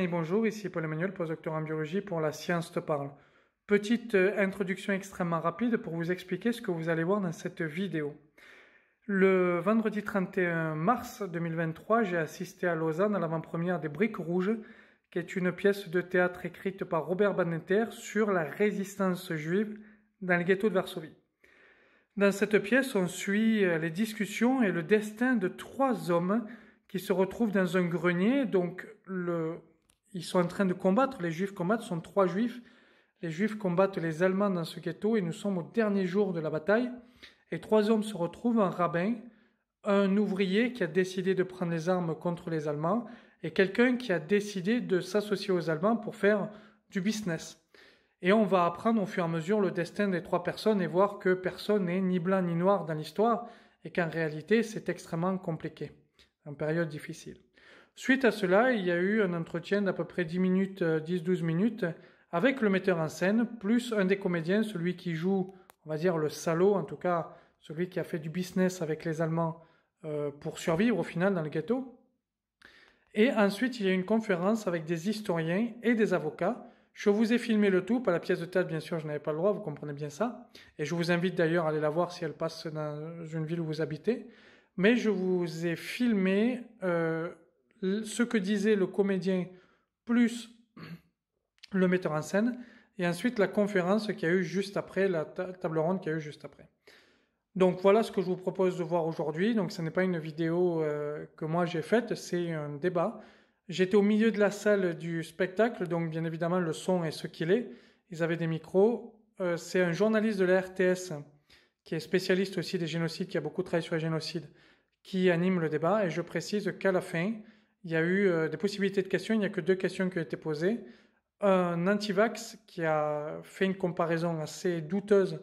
amis, bonjour, ici Paul Emmanuel, postdocteur en biologie pour La Science te parle. Petite introduction extrêmement rapide pour vous expliquer ce que vous allez voir dans cette vidéo. Le vendredi 31 mars 2023, j'ai assisté à Lausanne à l'avant-première des Briques Rouges, qui est une pièce de théâtre écrite par Robert Badinter sur la résistance juive dans le ghetto de Varsovie. Dans cette pièce, on suit les discussions et le destin de trois hommes qui se retrouvent dans un grenier. Donc, ils sont en train de combattre, les Juifs combattent, ce sont trois Juifs. Les Juifs combattent les Allemands dans ce ghetto et nous sommes au dernier jour de la bataille. Et trois hommes se retrouvent, un rabbin, un ouvrier qui a décidé de prendre les armes contre les Allemands et quelqu'un qui a décidé de s'associer aux Allemands pour faire du business. Et on va apprendre au fur et à mesure le destin des trois personnes et voir que personne n'est ni blanc ni noir dans l'histoire et qu'en réalité c'est extrêmement compliqué, en période difficile. Suite à cela, il y a eu un entretien d'à peu près 10 minutes, 10-12 minutes avec le metteur en scène, plus un des comédiens, celui qui joue, on va dire le salaud, en tout cas celui qui a fait du business avec les Allemands pour survivre au final dans le ghetto. Et ensuite, il y a une conférence avec des historiens et des avocats. Je vous ai filmé le tout, pas la pièce de théâtre, bien sûr, je n'avais pas le droit, vous comprenez bien ça. Et je vous invite d'ailleurs à aller la voir si elle passe dans une ville où vous habitez. Mais je vous ai filmé ce que disait le comédien plus le metteur en scène, et ensuite la conférence qu'il y a eu juste après, la table ronde qu'il y a eu juste après. Donc voilà ce que je vous propose de voir aujourd'hui. Donc ce n'est pas une vidéo que moi j'ai faite, c'est un débat. J'étais au milieu de la salle du spectacle, donc bien évidemment le son est ce qu'il est. Ils avaient des micros. C'est un journaliste de la RTS qui est spécialiste aussi des génocides, qui a beaucoup travaillé sur les génocides, qui anime le débat. Et je précise qu'à la fin, il y a eu des possibilités de questions. Il n'y a que 2 questions qui ont été posées. Un anti-vax qui a fait une comparaison assez douteuse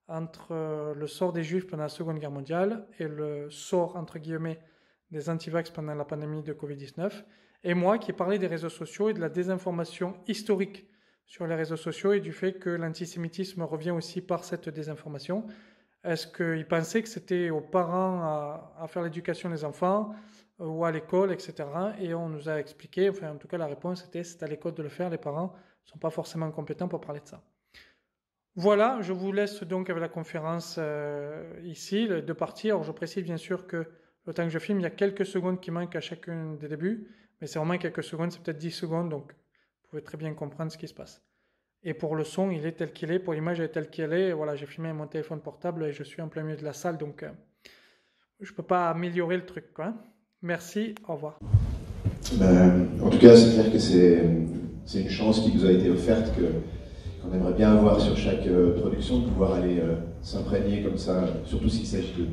entre le sort des Juifs pendant la Seconde Guerre mondiale et le sort, entre guillemets, des anti-vax pendant la pandémie de Covid-19. Et moi qui ai parlé des réseaux sociaux et de la désinformation historique sur les réseaux sociaux et du fait que l'antisémitisme revient aussi par cette désinformation. Est-ce qu'ils pensaient que c'était aux parents à faire l'éducation des enfants ou à l'école, etc. Et on nous a expliqué, enfin en tout cas la réponse était c'est à l'école de le faire, les parents ne sont pas forcément compétents pour parler de ça. Voilà, je vous laisse donc avec la conférence ici, les 2 parties. Alors je précise bien sûr que le temps que je filme, il y a quelques secondes qui manquent à chacun des débuts, mais c'est vraiment quelques secondes, c'est peut-être 10 secondes, donc vous pouvez très bien comprendre ce qui se passe. Et pour le son, il est tel qu'il est, pour l'image, elle est telle qu'elle est. Et voilà, j'ai filmé mon téléphone portable et je suis en plein milieu de la salle, donc je ne peux pas améliorer le truc, quoi. Merci, au revoir. En tout cas, c'est clair que c'est une chance qui nous a été offerte, qu'on aimerait bien avoir sur chaque production, de pouvoir aller s'imprégner comme ça, surtout s'il s'agit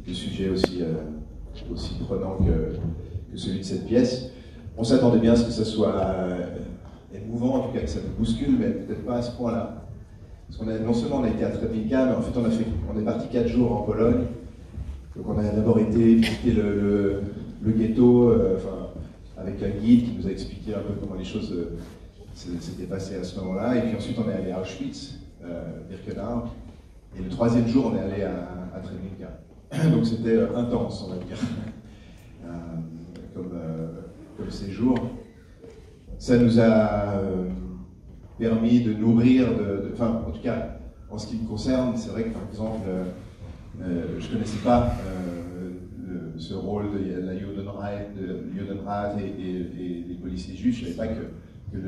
de sujets aussi prenants que celui de cette pièce. On s'attendait bien à ce que ça soit émouvant, en tout cas que ça nous bouscule, mais peut-être pas à ce point-là. Parce qu'on a non seulement on a été à Treblinka, mais en fait on est parti 4 jours en Pologne. Donc on a d'abord été visiter le ghetto, avec un guide qui nous a expliqué un peu comment les choses s'étaient passées à ce moment-là. Et puis ensuite on est allé à Auschwitz, Birkenau. Et le 3e jour on est allé à Treblinka. Donc c'était intense, on va dire, comme séjour. Ça nous a permis de nourrir, en tout cas, en ce qui me concerne, c'est vrai que par exemple, je ne connaissais pas ce rôle de la Judenrat et les policiers juifs. Je ne savais pas que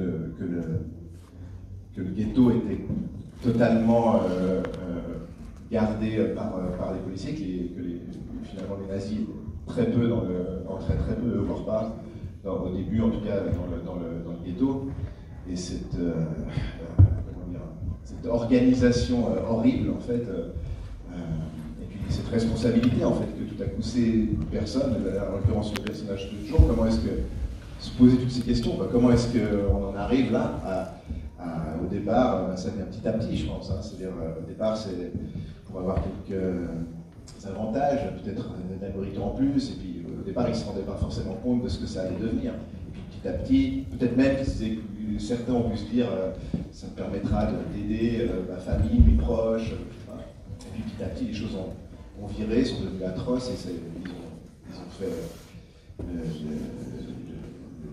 le ghetto était totalement gardé par les policiers, finalement les nazis très peu entraient très peu, voire pas, au début en tout cas dans le ghetto. Et cette organisation horrible en fait, et puis cette responsabilité en fait que tout à coup ces personnes, en l'occurrence le personnage de Joe, comment est-ce que se poser toutes ces questions, comment est-ce qu'on en arrive là au départ, ça vient petit à petit je pense, hein, c'est-à-dire au départ c'est pour avoir quelques avantages, peut-être un algorithme en plus, et puis au départ ils ne se rendaient pas forcément compte de ce que ça allait devenir. Et puis petit à petit, peut-être même certains ont pu se dire ça me permettra d'aider ma famille, mes proches, et puis petit à petit les choses ont viré, sont devenues atroces, et ils ont fait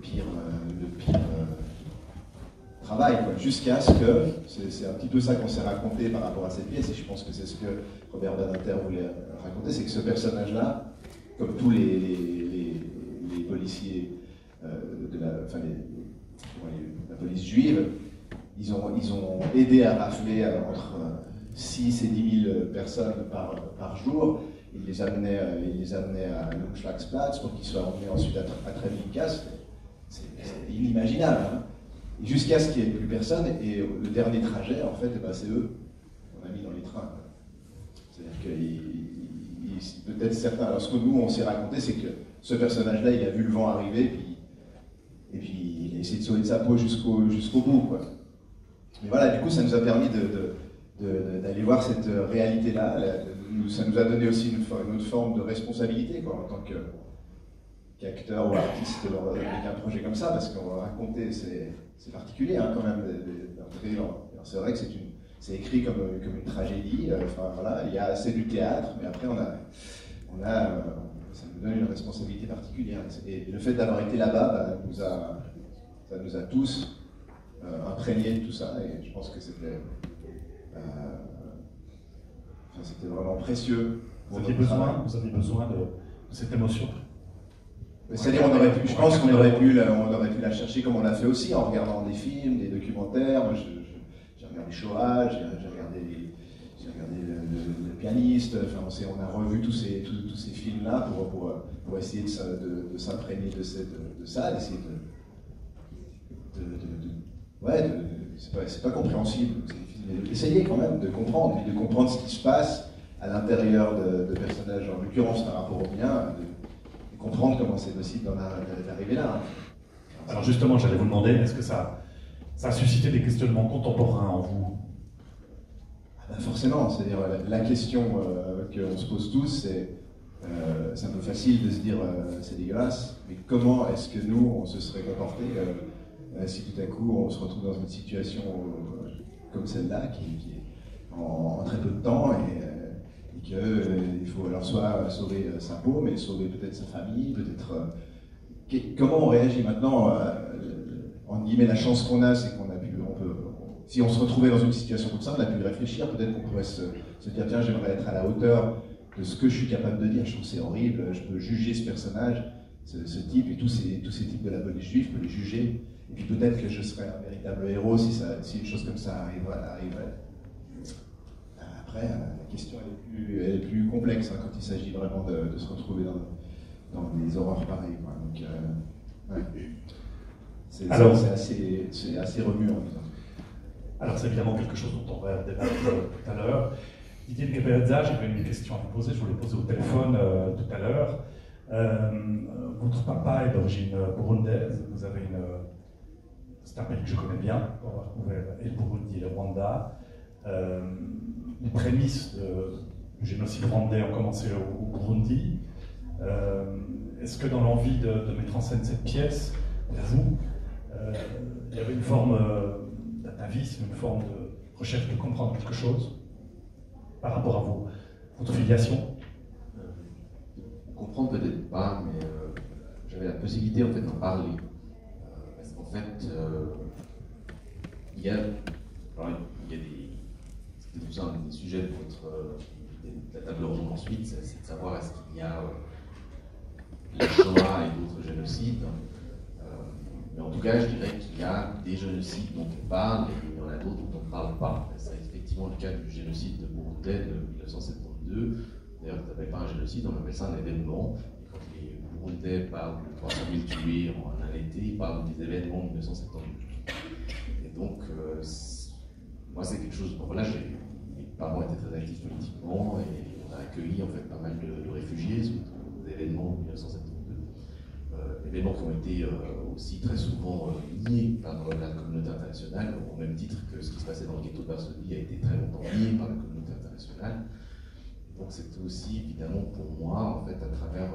pire travail, jusqu'à ce que, c'est un petit peu ça qu'on s'est raconté par rapport à cette pièce, et je pense que c'est ce que Robert Badinter voulait raconter, c'est que ce personnage-là, comme tous les policiers de la police juive, ils ont aidé à rafler entre 6 et 10 000 personnes par jour. Ils les amenaient à Lungschlagsplatz pour qu'ils soient emmenés ensuite à Treblinka. C'est inimaginable. Hein. Jusqu'à ce qu'il n'y ait plus personne, et le dernier trajet, en fait, c'est eux qu'on a mis dans les trains. C'est-à-dire que peut-être certains, alors ce que nous on s'est raconté, c'est que ce personnage-là, il a vu le vent arriver, et puis il a essayé de sauver de sa peau jusqu'au bout, quoi. Mais voilà, du coup, ça nous a permis d'aller voir cette réalité-là. Ça nous a donné aussi une autre forme de responsabilité, quoi, en tant qu'acteur ou artiste avec un projet comme ça, parce qu'on va raconter, c'est particulier quand même d'entrer. C'est vrai que c'est écrit comme une tragédie. Voilà, il y a assez du théâtre, mais après ça nous donne une responsabilité particulière. Et le fait d'avoir été là-bas, ça nous a tous imprégné de tout ça, et je pense que c'était vraiment précieux. Vous aviez besoin de cette émotion. C'est-à-dire, je pense qu'on aurait pu la chercher comme on l'a fait aussi, en regardant des films, des documentaires. Moi, j'ai regardé Shoah, j'ai regardé le pianiste. Enfin, on a revu tous ces films-là pour essayer de s'imprégner de ça, d'essayer c'est pas compréhensible, c'est difficile, mais d'essayer quand même de comprendre, et de comprendre ce qui se passe à l'intérieur de personnages, en l'occurrence par rapport au mien, de comprendre comment c'est possible d'arriver là. Alors justement, j'allais vous demander, est-ce que ça a suscité des questionnements contemporains en vous? Forcément, c'est-à-dire la question qu'on se pose tous, c'est un peu facile de se dire c'est dégueulasse, mais comment est-ce que nous, on se serait comporté si tout à coup on se retrouve dans une situation comme celle-là, qui est en très peu de temps, et qu'il faut alors soit sauver sa peau, mais sauver peut-être sa famille, peut-être... comment on réagit maintenant en guillemets, la chance qu'on a, c'est qu'on a pu... si on se retrouvait dans une situation comme ça, on a pu y réfléchir, peut-être qu'on pourrait se dire, tiens, j'aimerais être à la hauteur de ce que je suis capable de dire, je trouve que c'est horrible, je peux juger ce personnage, ce type, et tous ces types de la police juive, je peux les juger. Et puis peut-être que je serais un véritable héros si une chose comme ça arriverait. Après, la question elle est plus complexe quand il s'agit vraiment de se retrouver dans des horreurs pareilles. Donc, c'est assez remuant. Alors c'est évidemment quelque chose dont on va débattre tout à l'heure. Didier Geberza, j'avais une question à vous poser, je vous l'ai posée au téléphone tout à l'heure. Votre papa est d'origine burundaise, vous avez c'est un pays que je connais bien, pour avoir couvert et le Burundi et le Rwanda. Les prémices du génocide rwandais ont commencé au Burundi. Est-ce que dans l'envie de mettre en scène cette pièce, pour vous, il y avait une forme d'atavisme, une forme de recherche de comprendre quelque chose par rapport à votre filiation? Comprendre peut-être pas, mais j'avais la possibilité en fait d'en parler. Parce qu'en fait, il y a c'était tout ça un des sujets de la table ronde ensuite, c'est de savoir est-ce qu'il y a les Shoah et d'autres génocides. Mais en tout cas, je dirais qu'il y a des génocides dont on parle et il y en a d'autres dont on ne parle pas. C'est effectivement le cas du génocide de Burundais de 1972. D'ailleurs, on n'appelle pas un génocide, on appelle ça un événement. Et quand les Burundais parlent de 300 000 tués en un été, ils parlent des événements de 1972. Et donc, moi, c'est quelque chose. Bon, voilà, mes parents étaient très actifs politiquement et on a accueilli en fait pas mal de réfugiés suite aux événements de 1972. Événements qui ont été aussi très souvent niés par la communauté internationale, au même titre que ce qui se passait dans le ghetto de Varsovie a été très longtemps nié par la communauté internationale. Donc c'était aussi évidemment pour moi, en fait, à travers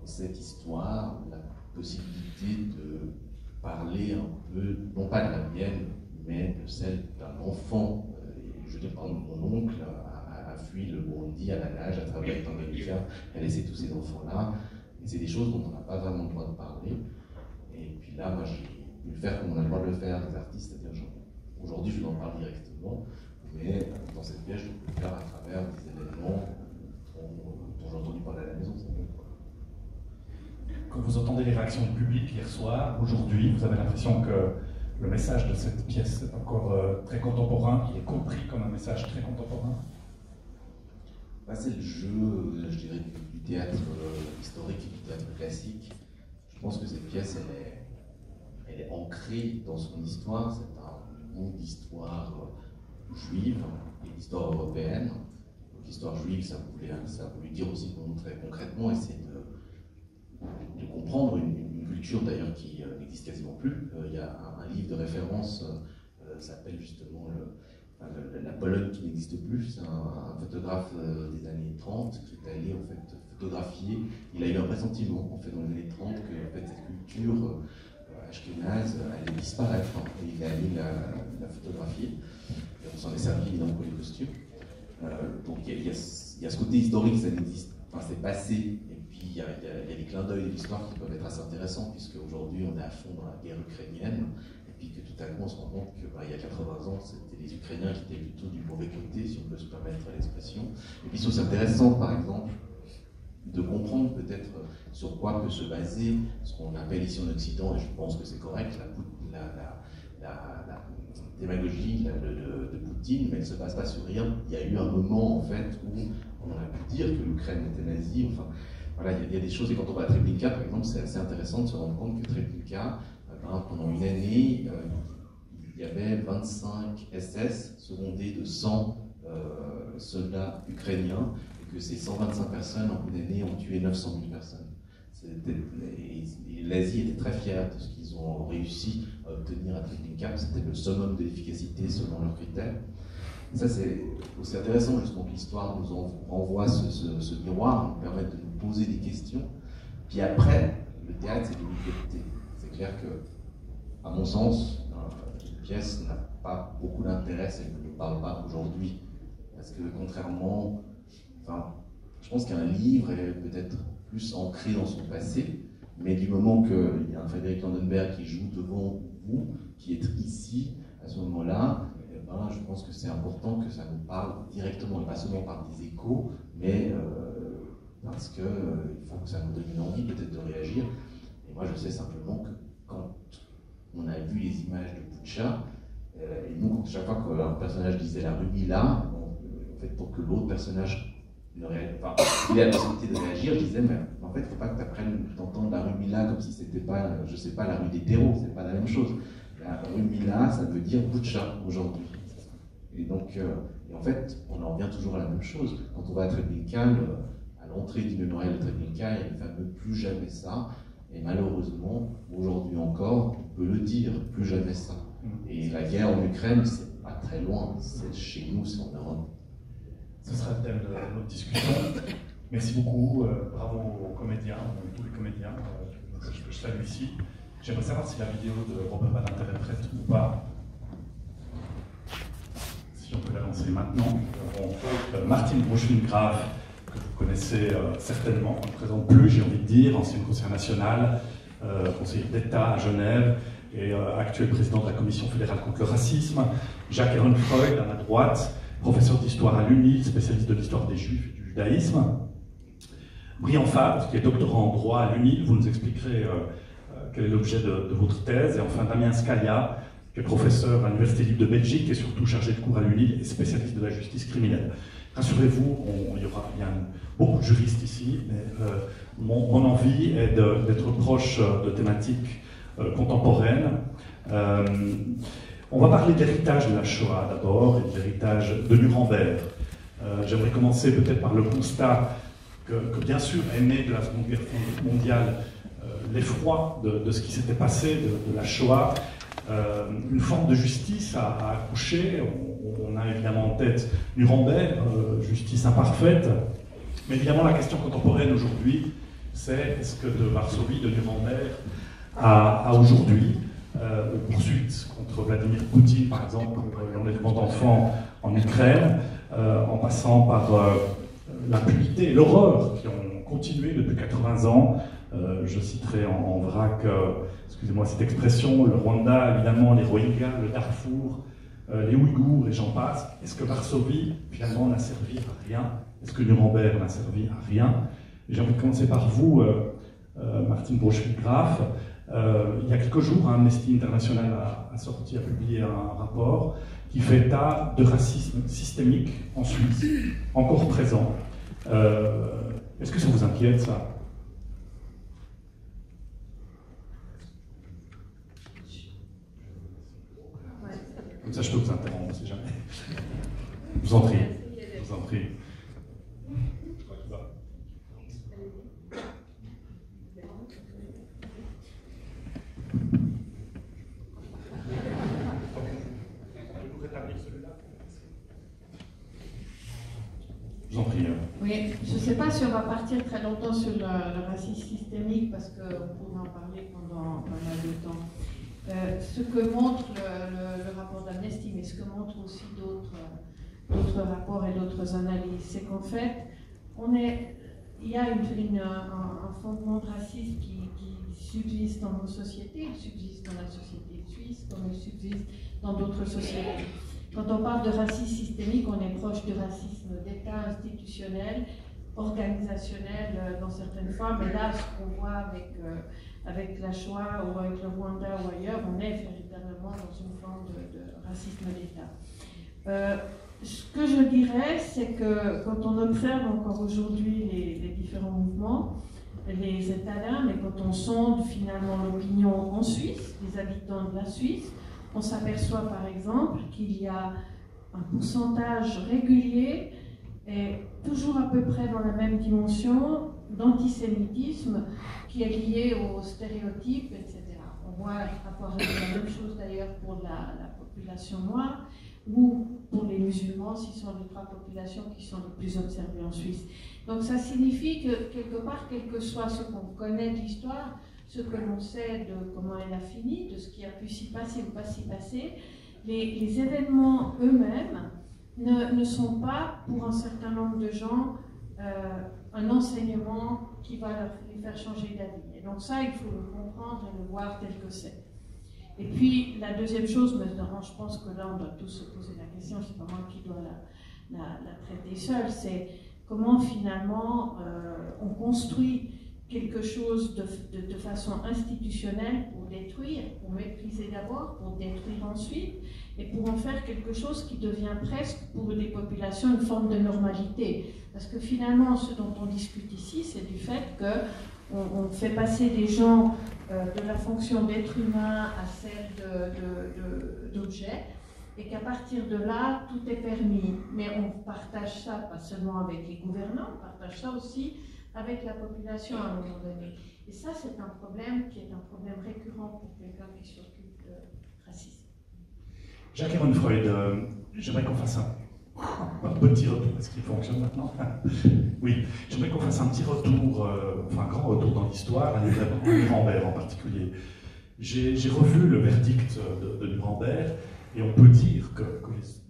cette histoire, la possibilité de parler un peu, non pas de la mienne, mais de celle d'un enfant. Je veux dire, par exemple, mon oncle a fui le Burundi à la nage à travers le Tanganyika, a laissé tous ces enfants-là. Et c'est des choses dont on n'a pas vraiment le droit de parler. Et puis là, moi, j'ai pu le faire comme on a le droit de le faire, des artistes, c'est-à-dire aujourd'hui, je vous en parle directement, mais dans cette pièce, je peux le faire à travers des événements dont j'ai entendu parler à la maison. Quand vous entendez les réactions du public hier soir, aujourd'hui, vous avez l'impression que le message de cette pièce est encore très contemporain, il est compris comme un message très contemporain? C'est le jeu, je dirais, du théâtre historique et du théâtre classique. Je pense que cette pièce, elle est ancrée dans son histoire. C'est un bout d'histoire juive et d'histoire européenne. Donc, l'histoire juive, ça voulait dire aussi, très concrètement, essayer de comprendre une culture d'ailleurs qui n'existe quasiment plus. Il y a un livre de référence, s'appelle justement la Pologne qui n'existe plus. C'est un photographe des années 30 qui est allé en fait photographier. Il a eu un pressentiment en fait dans les années 30 que en fait, cette culture ashkénaze allait disparaître. Et il est allé la photographier. Et on s'en est servi évidemment pour les costumes. Donc il y a ce côté historique, ça n'existe, c'est passé. Et puis il y a des clins d'œil de l'histoire qui peuvent être assez intéressants, puisque aujourd'hui on est à fond dans la guerre ukrainienne. Et que tout à coup on se rend compte que il y a 80 ans c'était les Ukrainiens qui étaient plutôt du mauvais côté, si on peut se permettre l'expression. Et puis c'est intéressant par exemple de comprendre peut-être sur quoi peut se baser ce qu'on appelle ici en Occident, et je pense que c'est correct, la démagogie de Poutine, mais elle ne se base pas sur rien. Il y a eu un moment en fait où on a pu dire que l'Ukraine était nazie, enfin voilà, il y a des choses, et quand on va à Treblinka par exemple, c'est assez intéressant de se rendre compte que Treblinka, pendant une année, il y avait 25 SS secondés de 100 soldats ukrainiens, et que ces 125 personnes en une année ont tué 900 000 personnes. Et l'Asie était très fière de ce qu'ils ont réussi à obtenir à Treblinka. C'était le summum de l'efficacité selon leurs critères. Et ça, c'est aussi intéressant, justement, que l'histoire nous renvoie ce miroir, nous permet de nous poser des questions. Puis après, le théâtre, c'est de l'objectivité. C'est clair que, à mon sens, une pièce n'a pas beaucoup d'intérêt si elle ne nous parle pas aujourd'hui. Parce que contrairement, je pense qu'un livre est peut-être plus ancré dans son passé, mais du moment qu'il y a un Frédéric Landenberg qui joue devant vous, qui est ici, à ce moment-là, je pense que c'est important que ça nous parle directement, et pas seulement par des échos, mais parce qu'il faut que ça nous donne une envie peut-être de réagir. Et moi je sais simplement que quand on a vu les images de Boutcha, et nous, chaque fois qu'un personnage disait la rue Mila, en fait, pour que l'autre personnage il ait la possibilité de réagir, je disais, mais en fait, il ne faut pas que tu apprennes d'entendre la rue Mila comme si c'était pas, je sais pas, la rue des terreaux, c'est pas la même chose. La rue Mila, ça veut dire Boutcha aujourd'hui. Et donc, et en fait, on en revient toujours à la même chose. Quand on va à Treblinka, à l'entrée du mémorial de Treblinka, il y a le fameux « plus jamais ça ». Et malheureusement, aujourd'hui encore, on peut le dire, plus jamais ça. Et la guerre en Ukraine, c'est pas très loin, c'est chez nous, c'est en Europe. Ce sera le thème de notre discussion. Merci beaucoup, bravo aux comédiens, tous les comédiens que je salue ici. J'aimerais savoir si la vidéo de Robert Badinter est prête ou pas. Si on peut la lancer maintenant. Nous avons Martine Bruchwin-Graf, que vous connaissez certainement, on ne présente plus, j'ai envie de dire, ancienne conseillère nationale, conseillère d'État à Genève, et actuel président de la Commission fédérale contre le racisme. Jacques Ehrenfreund, à ma droite, professeur d'histoire à l'UNIL, spécialiste de l'histoire des Juifs et du judaïsme. Briand Fabre, qui est doctorant en droit à l'UNIL, vous nous expliquerez quel est l'objet de votre thèse. Et enfin Damien Scalia, qui est professeur à l'Université libre de Belgique et surtout chargé de cours à l'UNIL et spécialiste de la justice criminelle. Rassurez-vous, il y a beaucoup de juristes ici, mais mon envie est d'être proche de thématiques contemporaines. On va parler de l'héritage de la Shoah d'abord, et de l'héritage de Nuremberg. J'aimerais commencer peut-être par le constat que bien sûr est né de la Seconde Guerre mondiale l'effroi de ce qui s'était passé, de la Shoah. Une forme de justice a accouché. On a évidemment en tête Nuremberg, justice imparfaite. Mais évidemment, la question contemporaine aujourd'hui, c'est est-ce que de Varsovie, de Nuremberg, à aujourd'hui, aux poursuites contre Vladimir Poutine, par exemple, l'enlèvement d'enfants en Ukraine, en passant par l'impunité et l'horreur qui ont continué depuis 80 ans Je citerai en vrac, excusez-moi cette expression, le Rwanda, évidemment, les Rohingyas, le Darfour, les Ouïghours et j'en passe. Est-ce que Varsovie, finalement, n'a servi à rien? Est-ce que Nuremberg n'a servi à rien? J'ai envie de commencer par vous, Martine Brochwil-Graf. Il y a quelques jours, Amnesty International a publié un rapport qui fait état de racisme systémique en Suisse, encore présent. Est-ce que ça vous inquiète, ça? Comme ça, je peux vous interrompre, si jamais. Je vous en prie. Je vous en prie. Je vous en prie. Oui, je ne sais pas si on va partir très longtemps sur le racisme systémique parce qu'on pourrait en parler pendant pas mal de temps. Ce que montre le rapport d'Amnesty, mais ce que montrent aussi d'autres rapports et d'autres analyses, c'est qu'en fait, il y a un fondement de racisme qui subsiste dans nos sociétés, il subsiste dans la société suisse, comme il subsiste dans d'autres sociétés. Quand on parle de racisme systémique, on est proche du racisme d'État institutionnel, organisationnel dans certaines fois, mais là, ce qu'on voit avec la Shoah ou avec le Rwanda ou ailleurs, on est véritablement dans une forme de racisme d'État. Ce que je dirais, c'est que quand on observe encore aujourd'hui les différents mouvements, les étalins, mais quand on sonde finalement l'opinion en Suisse, les habitants de la Suisse, on s'aperçoit par exemple qu'il y a un pourcentage régulier et toujours à peu près dans la même dimension d'antisémitisme qui est lié aux stéréotypes, etc. On voit apparaître la même chose d'ailleurs pour la population noire ou pour les musulmans, si ce sont les trois populations qui sont les plus observées en Suisse. Donc ça signifie que quelque part, quel que soit ce qu'on connaît de l'histoire, ce que l'on sait de comment elle a fini, de ce qui a pu s'y passer ou pas s'y passer, les événements eux-mêmes ne sont pas, pour un certain nombre de gens, un enseignement qui va les faire changer d'avis. Et donc ça, il faut le comprendre et le voir tel que c'est. Et puis, la deuxième chose, mais je pense que là, on doit tous se poser la question, c'est pas moi qui dois la traiter seule, c'est comment finalement on construit quelque chose de façon institutionnelle pour détruire, pour mépriser d'abord, pour détruire ensuite, et pour en faire quelque chose qui devient presque pour des populations une forme de normalité. Parce que finalement, ce dont on discute ici, c'est du fait qu'on fait passer des gens de la fonction d'être humain à celle d'objet, et qu'à partir de là, tout est permis. Mais on partage ça pas seulement avec les gouvernants, on partage ça aussi avec la population à un moment donné. Et ça, c'est un problème qui est un problème récurrent pour quelqu'un qui s'occupe de racisme. Jacques Ehrenfreund, j'aimerais qu'on fasse un petit retour. Est-ce qu'il fonctionne maintenant? Oui, j'aimerais qu'on fasse un petit retour, enfin un grand retour dans l'histoire, à Nuremberg en particulier. J'ai revu le verdict de Nuremberg, et on peut dire que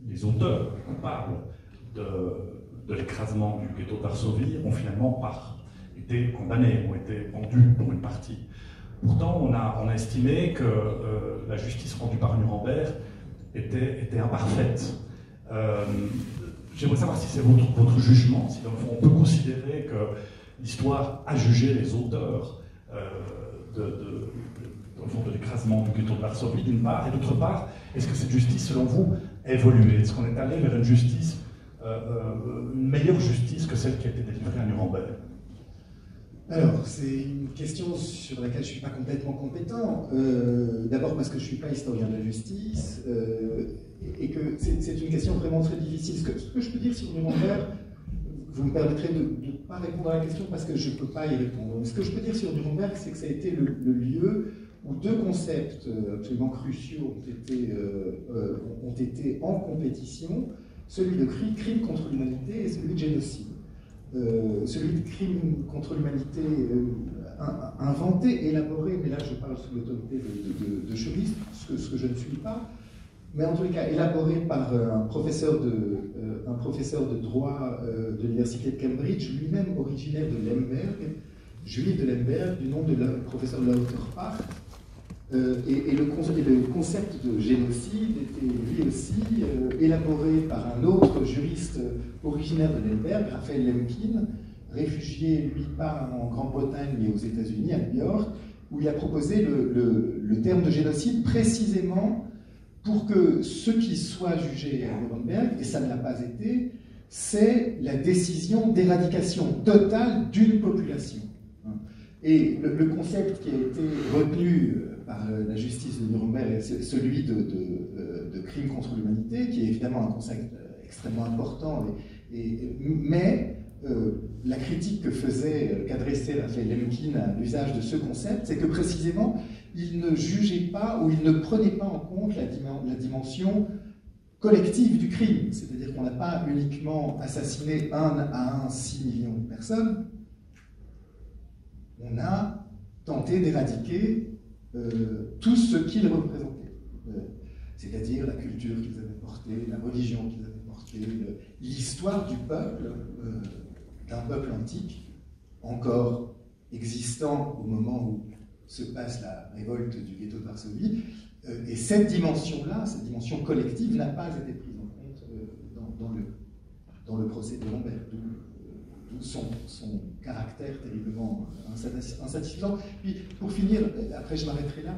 les auteurs, on parle de l'écrasement du ghetto de Varsovie, ont finalement été condamnés, ont été pendus pour une partie. Pourtant, on a estimé que la justice rendue par Nuremberg était imparfaite. J'aimerais savoir si c'est votre jugement, si dans le fond on peut considérer que l'histoire a jugé les auteurs de l'écrasement du ghetto de Varsovie, d'une part, et d'autre part, est-ce que cette justice, selon vous, a évolué? Est-ce qu'on est allé vers une justice, une meilleure justice que celle qui a été délivrée à Nuremberg? Alors, c'est une question sur laquelle je ne suis pas complètement compétent. D'abord parce que je ne suis pas historien de la justice, et que c'est une question vraiment très difficile. Ce que je peux dire sur Nuremberg, vous me permettrez de ne pas répondre à la question parce que je ne peux pas y répondre. Mais ce que je peux dire sur Nuremberg, c'est que ça a été le lieu où deux concepts absolument cruciaux ont été en compétition, celui de crime contre l'humanité et celui de génocide. Celui de crime contre l'humanité inventé, élaboré, mais là je parle sous l'autorité de Chauvis, ce que je ne suis pas, mais en tous les cas élaboré par un professeur de droit de l'université de Cambridge, lui-même originaire de Lemberg, juif de Lemberg, du nom de professeur Lauterpacht. Et le concept de génocide était lui aussi élaboré par un autre juriste originaire de Lemberg, Raphaël Lemkin, réfugié, lui, pas en Grande-Bretagne, mais aux États-Unis, à New York, où il a proposé le terme de génocide précisément pour que ce qui soit jugé à Nuremberg, et ça ne l'a pas été, c'est la décision d'éradication totale d'une population. Et le concept qui a été retenu par la justice de Nuremberg est celui de crime contre l'humanité, qui est évidemment un concept extrêmement important, mais la critique qu'adressait Raphaël Lemkin à l'usage de ce concept, c'est que précisément, il ne jugeait pas ou il ne prenait pas en compte la dimension collective du crime. C'est-à-dire qu'on n'a pas uniquement assassiné 6 millions de personnes, on a tenté d'éradiquer tout ce qu'ils représentaient. C'est-à-dire la culture qu'ils avaient portée, la religion qu'ils avaient portée, l'histoire du peuple, d'un peuple antique, encore existant au moment où se passe la révolte du ghetto de Varsovie. Et cette dimension-là, cette dimension collective, n'a pas été prise en compte dans le procès de Nuremberg, d'où son caractère terriblement insatisfaisant. Puis, pour finir, après je m'arrêterai là,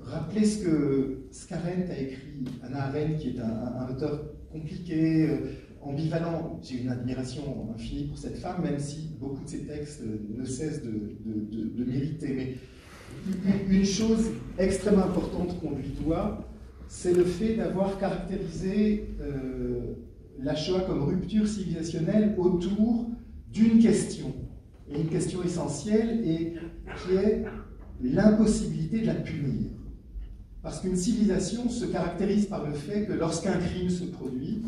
rappelez ce que Arendt a écrit, Hannah Arendt, qui est un auteur compliqué, ambivalent. J'ai une admiration infinie pour cette femme, même si beaucoup de ses textes ne cessent de m'irriter. Mais une chose extrêmement importante qu'on lui doit, c'est le fait d'avoir caractérisé la Shoah comme rupture civilisationnelle autour d'une question, et une question essentielle, et qui est l'impossibilité de la punir. Parce qu'une civilisation se caractérise par le fait que lorsqu'un crime se produit,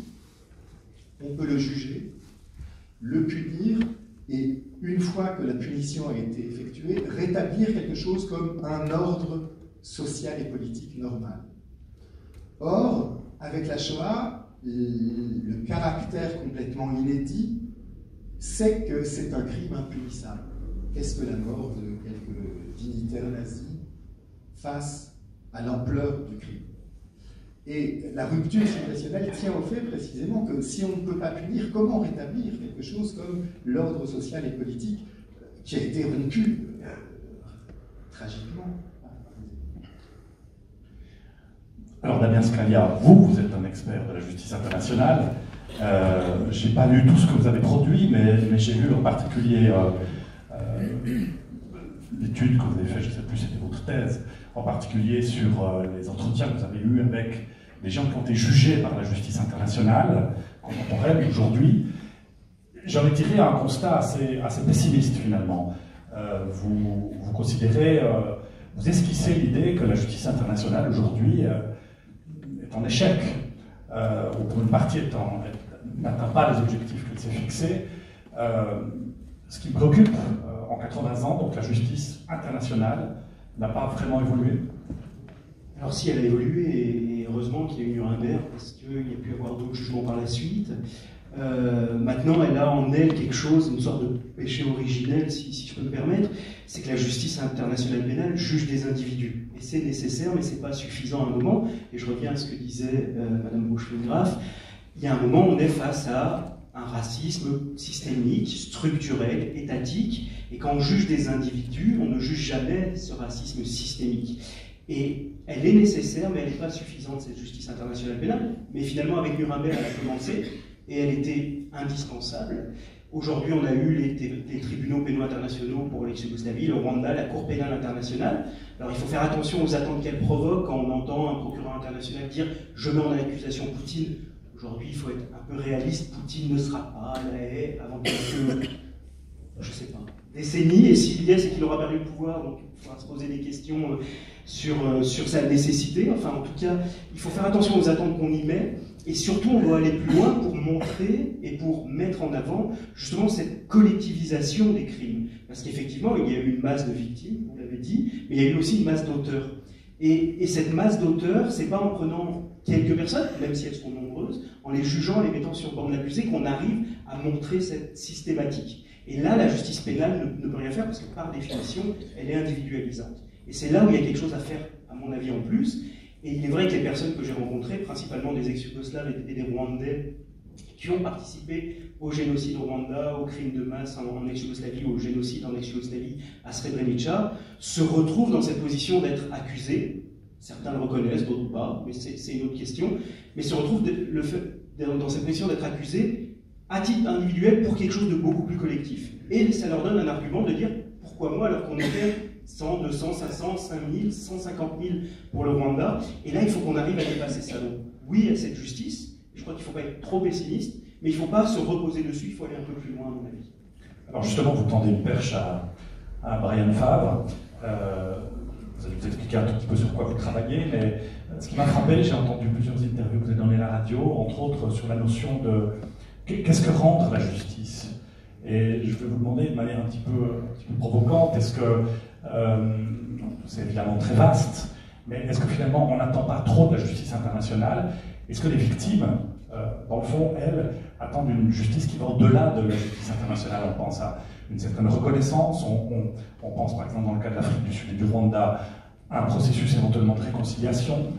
on peut le juger, le punir, et une fois que la punition a été effectuée, rétablir quelque chose comme un ordre social et politique normal. Or, avec la Shoah, le caractère complètement inédit, c'est que c'est un crime impunissable. Qu'est-ce que la mort de quelques dignitaires nazis face à l'ampleur du crime? Et la rupture civilisationnelle tient au fait précisément que si on ne peut pas punir, comment rétablir quelque chose comme l'ordre social et politique qui a été rompu tragiquement? Alors Damien Scalia, vous êtes un expert de la justice internationale. Je n'ai pas lu tout ce que vous avez produit, mais j'ai lu en particulier l'étude que vous avez faite, je ne sais plus, c'était votre thèse, en particulier sur les entretiens que vous avez eus avec des gens qui ont été jugés par la justice internationale, contemporaine, aujourd'hui. J'en ai tiré un constat assez pessimiste, finalement. Vous considérez, vous esquissez l'idée que la justice internationale, aujourd'hui, est en échec, ou pour une partie n'atteint pas les objectifs qu'elle s'est fixés. Ce qui me préoccupe, en 80 ans, donc la justice internationale n'a pas vraiment évolué. Alors si, elle a évolué, et heureusement qu'il y a eu Nuremberg, parce qu'il y a pu y avoir d'autres jugements par la suite. Maintenant, elle a en elle quelque chose, une sorte de péché originel, si je peux me permettre, c'est que la justice internationale pénale juge des individus. Et c'est nécessaire, mais c'est pas suffisant à un moment. Et je reviens à ce que disait Madame Bouchling-Graff. Il y a un moment où on est face à un racisme systémique, structurel, étatique, et quand on juge des individus, on ne juge jamais ce racisme systémique. Et elle est nécessaire, mais elle n'est pas suffisante, cette justice internationale pénale. Mais finalement, avec Nuremberg, elle a commencé, et elle était indispensable. Aujourd'hui, on a eu les tribunaux pénaux internationaux pour l'ex-Yougoslavie, le Rwanda, la Cour pénale internationale. Alors il faut faire attention aux attentes qu'elle provoque quand on entend un procureur international dire « je mets en accusation Poutine ». Aujourd'hui, il faut être un peu réaliste, Poutine ne sera pas à La Haye avant quelques, je sais pas, décennies, et s'il y est, c'est qu'il aura perdu le pouvoir, donc il faudra se poser des questions sur sa nécessité. Enfin, en tout cas, il faut faire attention aux attentes qu'on y met, et surtout, on doit aller plus loin pour montrer et pour mettre en avant justement cette collectivisation des crimes. Parce qu'effectivement, il y a eu une masse de victimes, vous l'avez dit, mais il y a eu aussi une masse d'auteurs. Et cette masse d'auteurs, c'est pas en prenant quelques personnes, même si elles sont nombreuses, en les jugeant, en les mettant sur le banc de l'accusé, qu'on arrive à montrer cette systématique. Et là, la justice pénale ne peut rien faire parce que par définition, elle est individualisante. Et c'est là où il y a quelque chose à faire, à mon avis, en plus. Et il est vrai que les personnes que j'ai rencontrées, principalement des ex-Yougoslaves et des Rwandais, qui ont participé au génocide au Rwanda, au crime de masse en ex-Yougoslavie, au génocide en ex-Yougoslavie à Srebrenica, se retrouvent dans cette position d'être accusés. Certains le reconnaissent, d'autres pas, mais c'est une autre question. Mais se retrouvent dans cette position d'être accusés à titre individuel pour quelque chose de beaucoup plus collectif. Et ça leur donne un argument de dire pourquoi moi alors qu'on était 100, 200, 500, 5000, 150 000 pour le Rwanda. Et là, il faut qu'on arrive à dépasser ça. Donc, oui, il y a cette justice. Je crois qu'il ne faut pas être trop pessimiste, mais il ne faut pas se reposer dessus, il faut aller un peu plus loin, à mon avis. Alors justement, vous tendez une perche à Brian Favre. Vous allez vous expliquer un tout petit peu sur quoi vous travaillez, mais ce qui m'a frappé, j'ai entendu plusieurs interviews que vous avez données à la radio, entre autres sur la notion de qu'est-ce que rendre la justice. Et je vais vous demander de manière un petit peu provocante, est-ce que, c'est évidemment très vaste, mais est-ce que finalement on n'attend pas trop de la justice internationale? Est-ce que les victimes, dans le fond, elles, attendent une justice qui va au-delà de la justice internationale? On pense à une certaine reconnaissance, on pense par exemple dans le cas de l'Afrique du Sud et du Rwanda, à un processus éventuellement de réconciliation.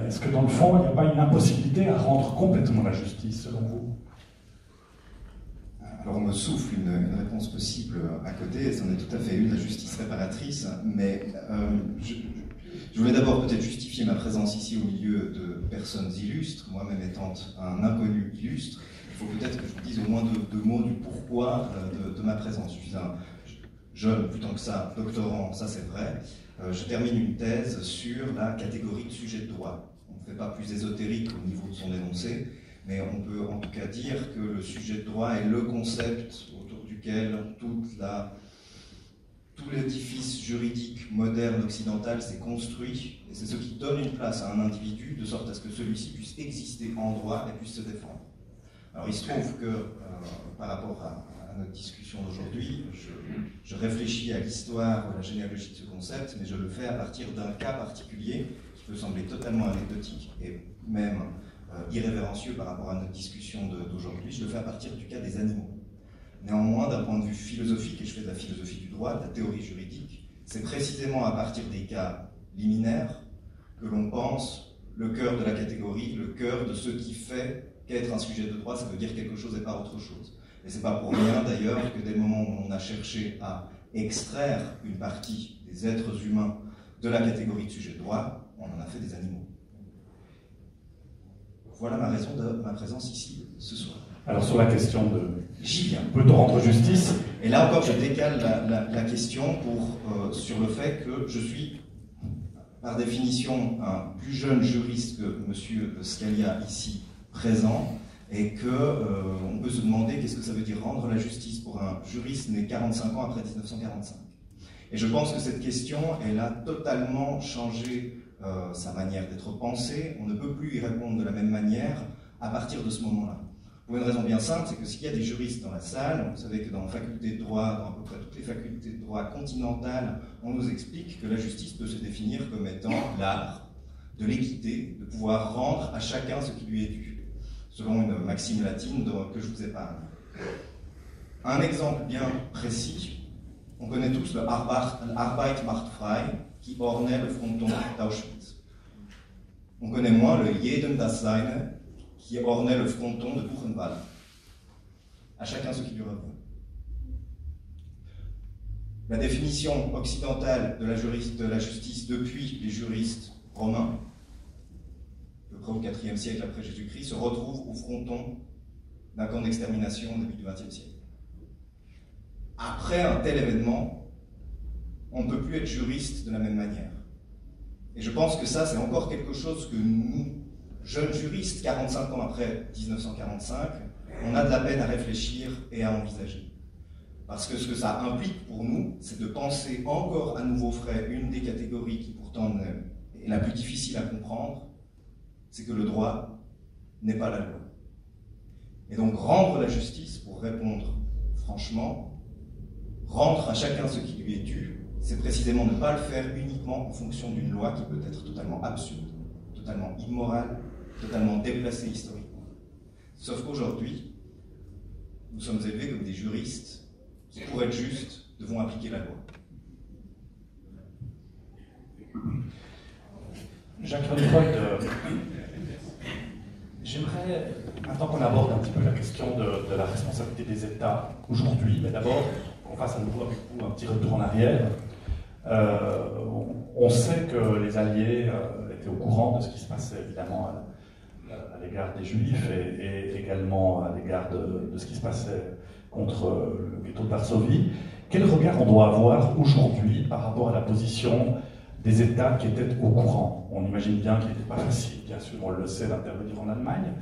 Est-ce que dans le fond, il n'y a pas une impossibilité à rendre complètement la justice, selon vous? Alors on me souffle une réponse possible à côté, et c'en est tout à fait une, la justice réparatrice, mais je voulais d'abord peut-être justifier ma présence ici au milieu de personnes illustres, moi-même étant un inconnu illustre. Il faut peut-être que je vous dise au moins deux mots du pourquoi de ma présence. Je suis un jeune, plus tant que ça, doctorant, ça c'est vrai. Je termine une thèse sur la catégorie de sujet de droit. On ne fait pas plus ésotérique au niveau de son énoncé, mais on peut en tout cas dire que le sujet de droit est le concept autour duquel tout l'édifice juridique moderne occidental s'est construit, et c'est ce qui donne une place à un individu de sorte à ce que celui-ci puisse exister en droit et puisse se défendre. Alors il se trouve que par rapport à notre discussion d'aujourd'hui, je réfléchis à l'histoire ou à la généalogie de ce concept, mais je le fais à partir d'un cas particulier qui peut sembler totalement anecdotique et même irrévérencieux par rapport à notre discussion d'aujourd'hui. Je le fais à partir du cas des animaux. Néanmoins, d'un point de vue philosophique, et je fais de la philosophie du droit, de la théorie juridique, c'est précisément à partir des cas liminaires que l'on pense le cœur de la catégorie, le cœur de ce qui fait qu'être un sujet de droit, ça veut dire quelque chose et pas autre chose. Et c'est pas pour rien d'ailleurs que dès le moment où on a cherché à extraire une partie des êtres humains de la catégorie de sujet de droit, on en a fait des animaux. Voilà ma raison de ma présence ici ce soir. Alors sur la question de... J'y viens. Peut-on rendre justice? Et là encore, je décale la question sur le fait que je suis, par définition, un plus jeune juriste que M. Scalia ici présent, et qu'on peut se demander qu'est-ce que ça veut dire rendre la justice pour un juriste né 45 ans après 1945. Et je pense que cette question, elle a totalement changé sa manière d'être pensée. On ne peut plus y répondre de la même manière à partir de ce moment-là. Pour une raison bien simple, c'est que s'il y a des juristes dans la salle, vous savez que dans la faculté de droit, dans à peu près toutes les facultés de droit continentales, on nous explique que la justice peut se définir comme étant l'art de l'équité, de pouvoir rendre à chacun ce qui lui est dû, selon une maxime latine que je vous épargne. Un exemple bien précis, on connaît tous le Arbeit macht frei, qui ornait le fronton d'Auschwitz. On connaît moins le Jedem das Seine, qui ornait le fronton de Buchenwald. À chacun ce qui lui revient. La définition occidentale de la justice depuis les juristes romains, à peu près au IVe siècle après Jésus-Christ, se retrouve au fronton d'un camp d'extermination au début du XXe siècle. Après un tel événement, on ne peut plus être juriste de la même manière. Et je pense que ça, c'est encore quelque chose que nous, jeunes juristes, 45 ans après 1945, on a de la peine à réfléchir et à envisager. Parce que ce que ça implique pour nous, c'est de penser encore à nouveau frais une des catégories qui pourtant est la plus difficile à comprendre, c'est que le droit n'est pas la loi. Et donc rendre la justice, pour répondre franchement, rendre à chacun ce qui lui est dû, c'est précisément ne pas le faire uniquement en fonction d'une loi qui peut être totalement absurde, totalement immorale, totalement déplacée historiquement. Sauf qu'aujourd'hui, nous sommes élevés comme des juristes qui, pour être justes, devront appliquer la loi. Jacques Freud, j'aimerais, maintenant qu'on aborde un petit peu la question de la responsabilité des États aujourd'hui, mais d'abord qu'on fasse à nouveau avec vous un petit retour en arrière. On sait que les Alliés étaient au courant de ce qui se passait évidemment à l'égard des Juifs et également à l'égard de ce qui se passait contre le ghetto de Varsovie. Quel regard on doit avoir aujourd'hui par rapport à la position des États qui étaient au courant? On imagine bien qu'il n'était pas facile, bien sûr, on le sait, d'intervenir en Allemagne,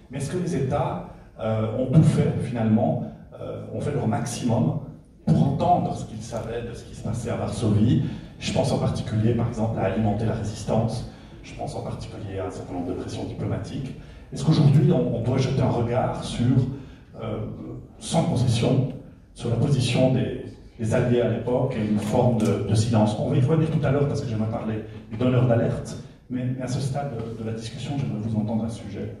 mais est-ce que les États ont tout fait finalement, ont fait leur maximum pour entendre ce qu'ils savaient de ce qui se passait à Varsovie? Je pense en particulier, par exemple, à alimenter la résistance, je pense en particulier à un certain nombre de pressions diplomatiques. Est-ce qu'aujourd'hui, on doit jeter un regard sur, sans concession, sur la position des Alliés à l'époque et une forme de silence? On va y revenir tout à l'heure parce que j'aimerais parler du donneur d'alerte, mais à ce stade de la discussion, j'aimerais vous entendre à ce sujet.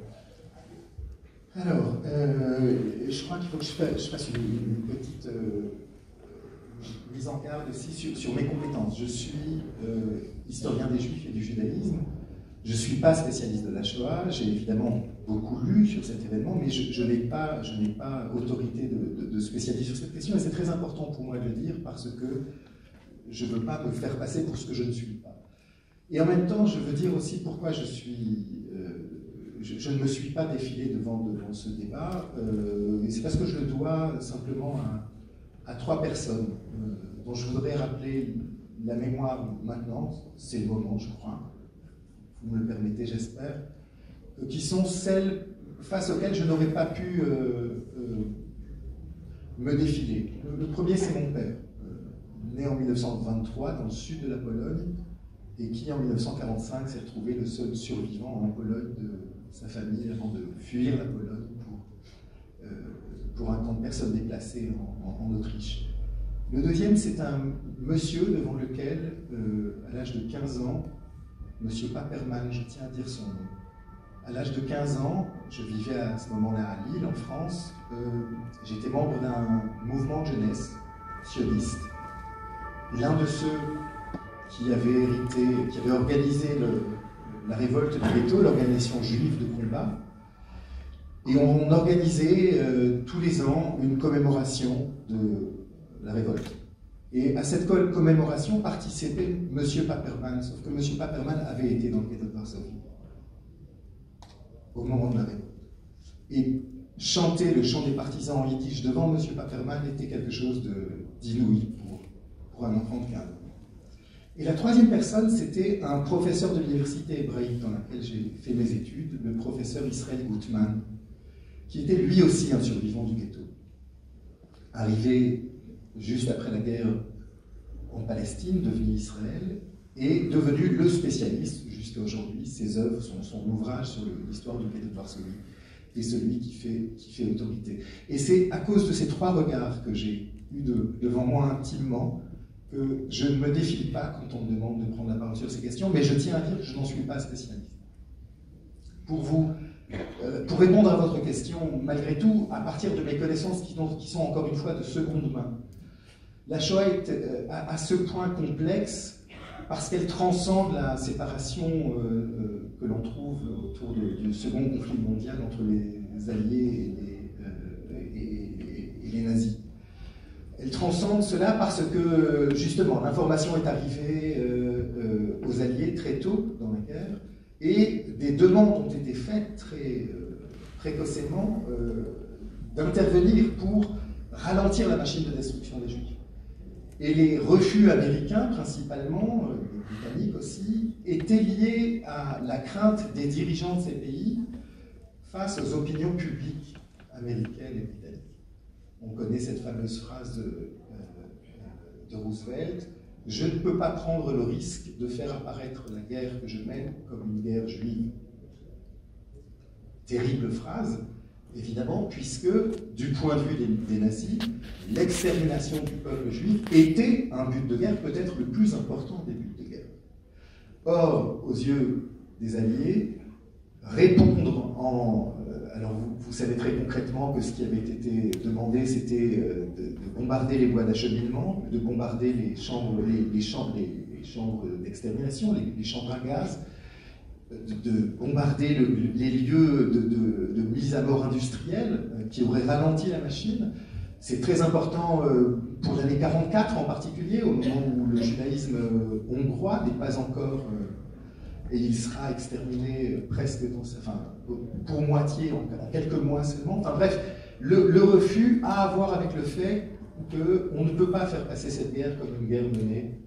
Alors, je crois qu'il faut que je fasse une petite mise en garde aussi sur mes compétences. Je suis historien des Juifs et du judaïsme. Je ne suis pas spécialiste de la Shoah. J'ai évidemment beaucoup lu sur cet événement, mais je n'ai pas autorité de spécialiste sur cette question. Et c'est très important pour moi de le dire parce que je ne veux pas me faire passer pour ce que je ne suis pas. Et en même temps, je veux dire aussi pourquoi je ne me suis pas défilé devant ce débat. C'est parce que je le dois simplement à trois personnes dont je voudrais rappeler la mémoire maintenant. C'est le moment, je crois. Vous me le permettez, j'espère. Qui sont celles face auxquelles je n'aurais pas pu me défiler. Le premier, c'est mon père, né en 1923 dans le sud de la Pologne, et qui en 1945 s'est retrouvé le seul survivant en Pologne de sa famille avant de fuir la Pologne pour un camp de personnes déplacées en Autriche. Le deuxième, c'est un monsieur devant lequel, à l'âge de 15 ans, monsieur Paperman, je tiens à dire son nom. À l'âge de 15 ans, je vivais à ce moment-là à Lille, en France. J'étais membre d'un mouvement de jeunesse sioniste. L'un de ceux qui avait organisé la révolte du ghetto, l'organisation juive de combat. Et on organisait tous les ans une commémoration de la révolte. Et à cette commémoration participait M. Paperman, sauf que M. Paperman avait été dans le ghetto de Varsovie au moment de la révolte. Et chanter le chant des partisans en yiddish devant M. Paperman était quelque chose d'inouï pour un enfant de 15 ans. Et la troisième personne, c'était un professeur de l'université hébraïque dans laquelle j'ai fait mes études, le professeur Israël Gutman, qui était lui aussi un survivant du ghetto. Arrivé juste après la guerre en Palestine, devenu Israël, et devenu le spécialiste jusqu'à aujourd'hui. Ses œuvres, son ouvrage sur l'histoire du ghetto de Varsovie est celui qui fait autorité. Et c'est à cause de ces trois regards que j'ai eu devant moi intimement que je ne me défile pas quand on me demande de prendre la parole sur ces questions, mais je tiens à dire que je n'en suis pas spécialiste. Pour répondre à votre question, malgré tout, à partir de mes connaissances qui sont encore une fois de seconde main, la Shoah est à ce point complexe parce qu'elle transcende la séparation que l'on trouve autour du second conflit mondial entre les Alliés et les nazis. Elle transcende cela parce que, justement, l'information est arrivée aux Alliés très tôt dans la guerre, et des demandes ont été faites très précocement d'intervenir pour ralentir la machine de destruction des Juifs. Et les refus américains, principalement, les Britanniques aussi, étaient liés à la crainte des dirigeants de ces pays face aux opinions publiques américaines et britanniques. On connaît cette fameuse phrase de Roosevelt: « Je ne peux pas prendre le risque de faire apparaître la guerre que je mène comme une guerre juive. » Terrible phrase, évidemment, puisque, du point de vue des nazis, l'extermination du peuple juif était un but de guerre, peut-être le plus important des buts de guerre. Or, aux yeux des Alliés, répondre en... alors, vous savez très concrètement que ce qui avait été demandé, c'était de bombarder les voies d'acheminement, de bombarder les chambres d'extermination, les chambres à gaz, de bombarder les lieux de mise à mort industrielle qui auraient ralenti la machine. C'est très important pour l'année 44 en particulier, au moment où le judaïsme hongrois n'est pas encore... et il sera exterminé presque, pour moitié, en quelques mois seulement. Enfin bref, le refus a à voir avec le fait qu'on ne peut pas faire passer cette guerre comme une guerre menée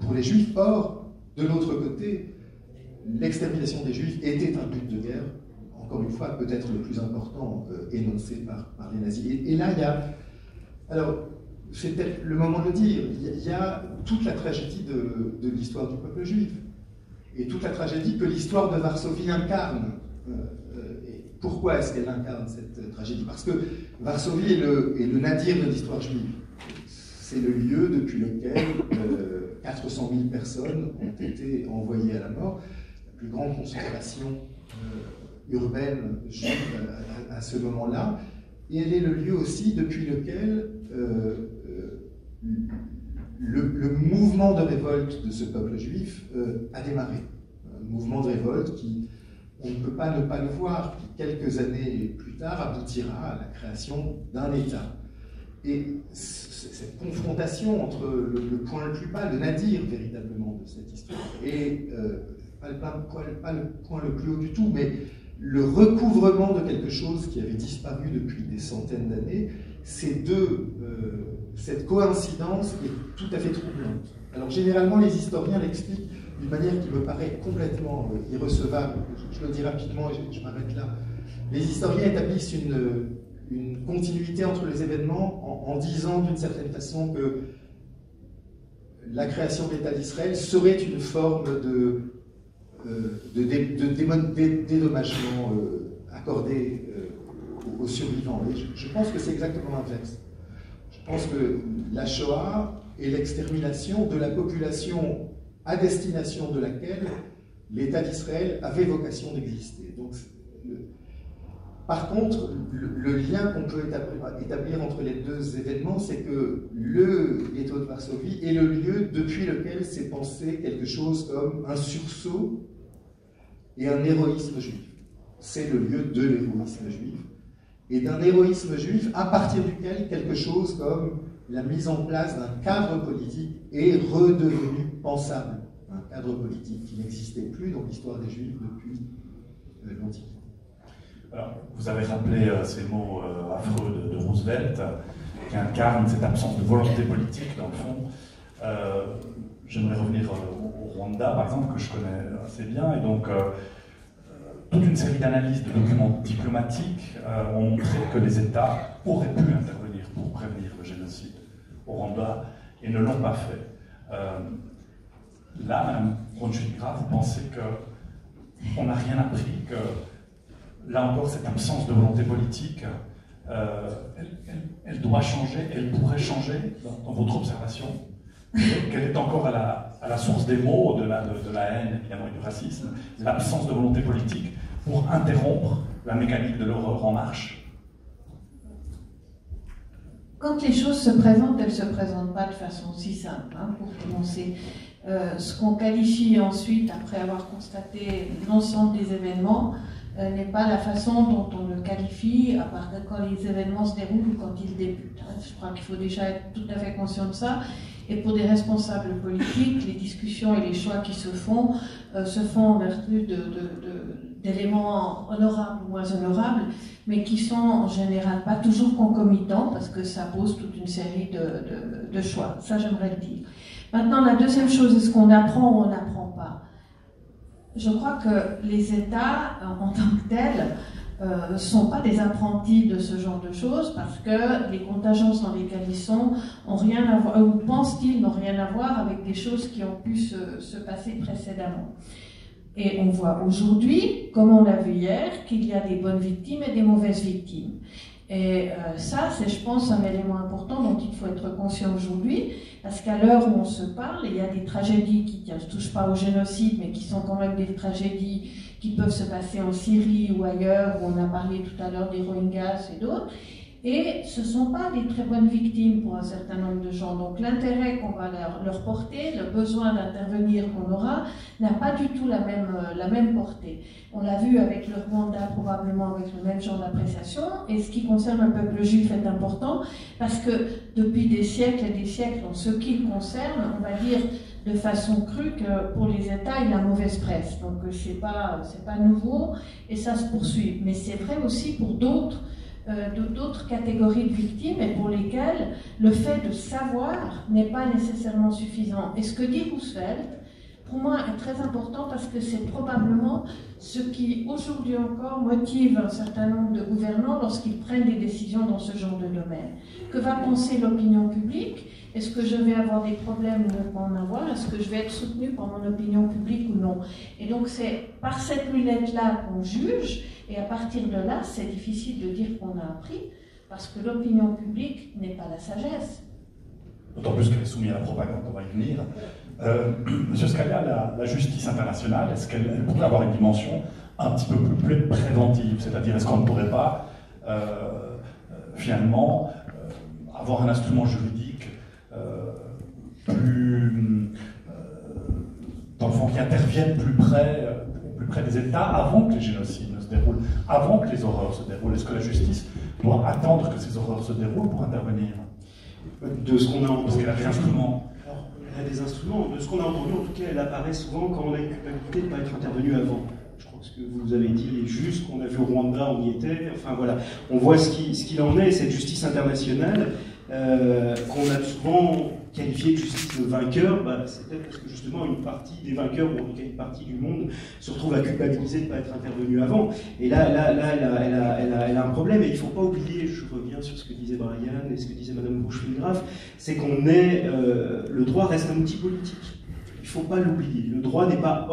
pour les Juifs. Or, de l'autre côté, l'extermination des Juifs était un but de guerre, encore une fois, peut-être le plus important énoncé par les nazis. Et là, il y a... Alors, c'est peut-être le moment de le dire, il y a toute la tragédie de l'histoire du peuple juif. Et toute la tragédie que l'histoire de Varsovie incarne. Et pourquoi est-ce qu'elle incarne cette tragédie? Parce que Varsovie est le nadir de l'histoire juive. C'est le lieu depuis lequel 400 000 personnes ont été envoyées à la mort, la plus grande concentration urbaine juive à ce moment-là. Et elle est le lieu aussi depuis lequel le mouvement de révolte de ce peuple juif a démarré. Un mouvement de révolte qui, on ne peut pas ne pas le voir, qui quelques années plus tard aboutira à la création d'un État. Et cette confrontation entre le point le plus bas, le nadir véritablement de cette histoire, et pas le point le plus haut du tout, mais le recouvrement de quelque chose qui avait disparu depuis des centaines d'années, cette coïncidence est tout à fait troublante. Alors généralement, les historiens l'expliquent d'une manière qui me paraît complètement irrecevable. Je le dis rapidement et je m'arrête là. Les historiens établissent une continuité entre les événements en disant d'une certaine façon que la création de l'État d'Israël serait une forme de dédommagement accordé aux survivants. Et je pense que c'est exactement l'inverse. Je pense que la Shoah est l'extermination de la population à destination de laquelle l'État d'Israël avait vocation d'exister. Donc, par contre, le lien qu'on peut établir entre les deux événements, c'est que le ghetto de Varsovie est le lieu depuis lequel s'est pensé quelque chose comme un sursaut et un héroïsme juif. C'est le lieu de l'héroïsme juif. Et d'un héroïsme juif à partir duquel quelque chose comme la mise en place d'un cadre politique est redevenu pensable. Un cadre politique qui n'existait plus dans l'histoire des Juifs depuis l'Antiquité. Alors, vous avez rappelé ces mots affreux de Roosevelt, qui incarnent cette absence de volonté politique, dans le fond. J'aimerais revenir au Rwanda, par exemple, que je connais assez bien, et donc toute une série d'analyses de documents diplomatiques ont montré que les États auraient pu intervenir pour prévenir le génocide au Rwanda, et ne l'ont pas fait. Là, Mme Ronchulika, vous pensez qu'on n'a rien appris, que là encore, cette absence de volonté politique, elle doit changer, elle pourrait changer dans votre observation, qu'elle est encore à la source des maux, de la haine évidemment et du racisme, l'absence de volonté politique pour interrompre la mécanique de l'horreur en marche. Quand les choses se présentent, elles ne se présentent pas de façon si simple, hein, pour commencer. Ce qu'on qualifie ensuite, après avoir constaté l'ensemble des événements, n'est pas la façon dont on le qualifie à part quand les événements se déroulent ou quand ils débutent. Je crois qu'il faut déjà être tout à fait conscient de ça. Et pour des responsables politiques, les discussions et les choix qui se font en vertu d'éléments honorables ou moins honorables, mais qui sont en général pas toujours concomitants parce que ça pose toute une série de choix. Ça, j'aimerais le dire. Maintenant, la deuxième chose, est-ce qu'on apprend ou on n'apprend pas? Je crois que les États, en tant que tels, ne sont pas des apprentis de ce genre de choses parce que les contingences dans lesquelles ils sont n'ont rien à voir, ou pensent-ils n'ont rien à voir avec des choses qui ont pu se passer précédemment. Et on voit aujourd'hui, comme on l'a vu hier, qu'il y a des bonnes victimes et des mauvaises victimes. Et ça, c'est, je pense, un élément important dont il faut être conscient aujourd'hui, parce qu'à l'heure où on se parle, il y a des tragédies qui ne touchent pas au génocide, mais qui sont quand même des tragédies qui peuvent se passer en Syrie ou ailleurs, où on a parlé tout à l'heure des Rohingyas et d'autres. Et ce ne sont pas des très bonnes victimes pour un certain nombre de gens. Donc l'intérêt qu'on va leur porter, le besoin d'intervenir qu'on aura, n'a pas du tout la même portée. On l'a vu avec le Rwanda, probablement avec le même genre d'appréciation. Et ce qui concerne le peuple juif est important, parce que depuis des siècles et des siècles, en ce qui le concerne, on va dire de façon crue que pour les États, il a mauvaise presse. Donc c'est pas nouveau et ça se poursuit. Mais c'est vrai aussi pour d'autres catégories de victimes et pour lesquelles le fait de savoir n'est pas nécessairement suffisant. Et ce que dit Roosevelt, pour moi, est très important parce que c'est probablement ce qui, aujourd'hui encore, motive un certain nombre de gouvernants lorsqu'ils prennent des décisions dans ce genre de domaine. Que va penser l'opinion publique? Est-ce que je vais avoir des problèmes ou ne pas en avoir? Est-ce que je vais être soutenu par mon opinion publique ou non? Et donc c'est par cette lunette-là qu'on juge, et à partir de là, c'est difficile de dire qu'on a appris, parce que l'opinion publique n'est pas la sagesse. D'autant plus qu'elle est soumise à la propagande, on va y venir. Monsieur Scalia, la justice internationale, est-ce qu'elle pourrait avoir une dimension un petit peu plus préventive? C'est-à-dire, est-ce qu'on ne pourrait pas, finalement, avoir un instrument juridique dans le fond, qui intervienne plus près des États avant que les génocides ne se déroulent, avant que les horreurs se déroulent? Est-ce que la justice doit attendre que ces horreurs se déroulent pour intervenir? De ce qu'on a entendu. Parce qu'elle a des instruments. Alors, elle a des instruments. De ce qu'on a entendu, en tout cas, elle apparaît souvent quand on a une culpabilité de ne pas être intervenu avant. Je crois que ce que vous avez dit est juste, qu'on a vu au Rwanda, on y était. Enfin voilà, on voit ce qu'il en est, cette justice internationale qu'on a souvent qualifiée de justice de vainqueur. C'est peut-être parce que justement une partie des vainqueurs, ou en tout cas une partie du monde, se retrouve à culpabiliser de ne pas être intervenu avant. Et là elle a un problème. Et il ne faut pas oublier, je reviens sur ce que disait Brian et ce que disait Madame Boucheville-Graff, c'est qu'on est, le droit reste un outil politique. Il ne faut pas l'oublier. Le droit n'est pas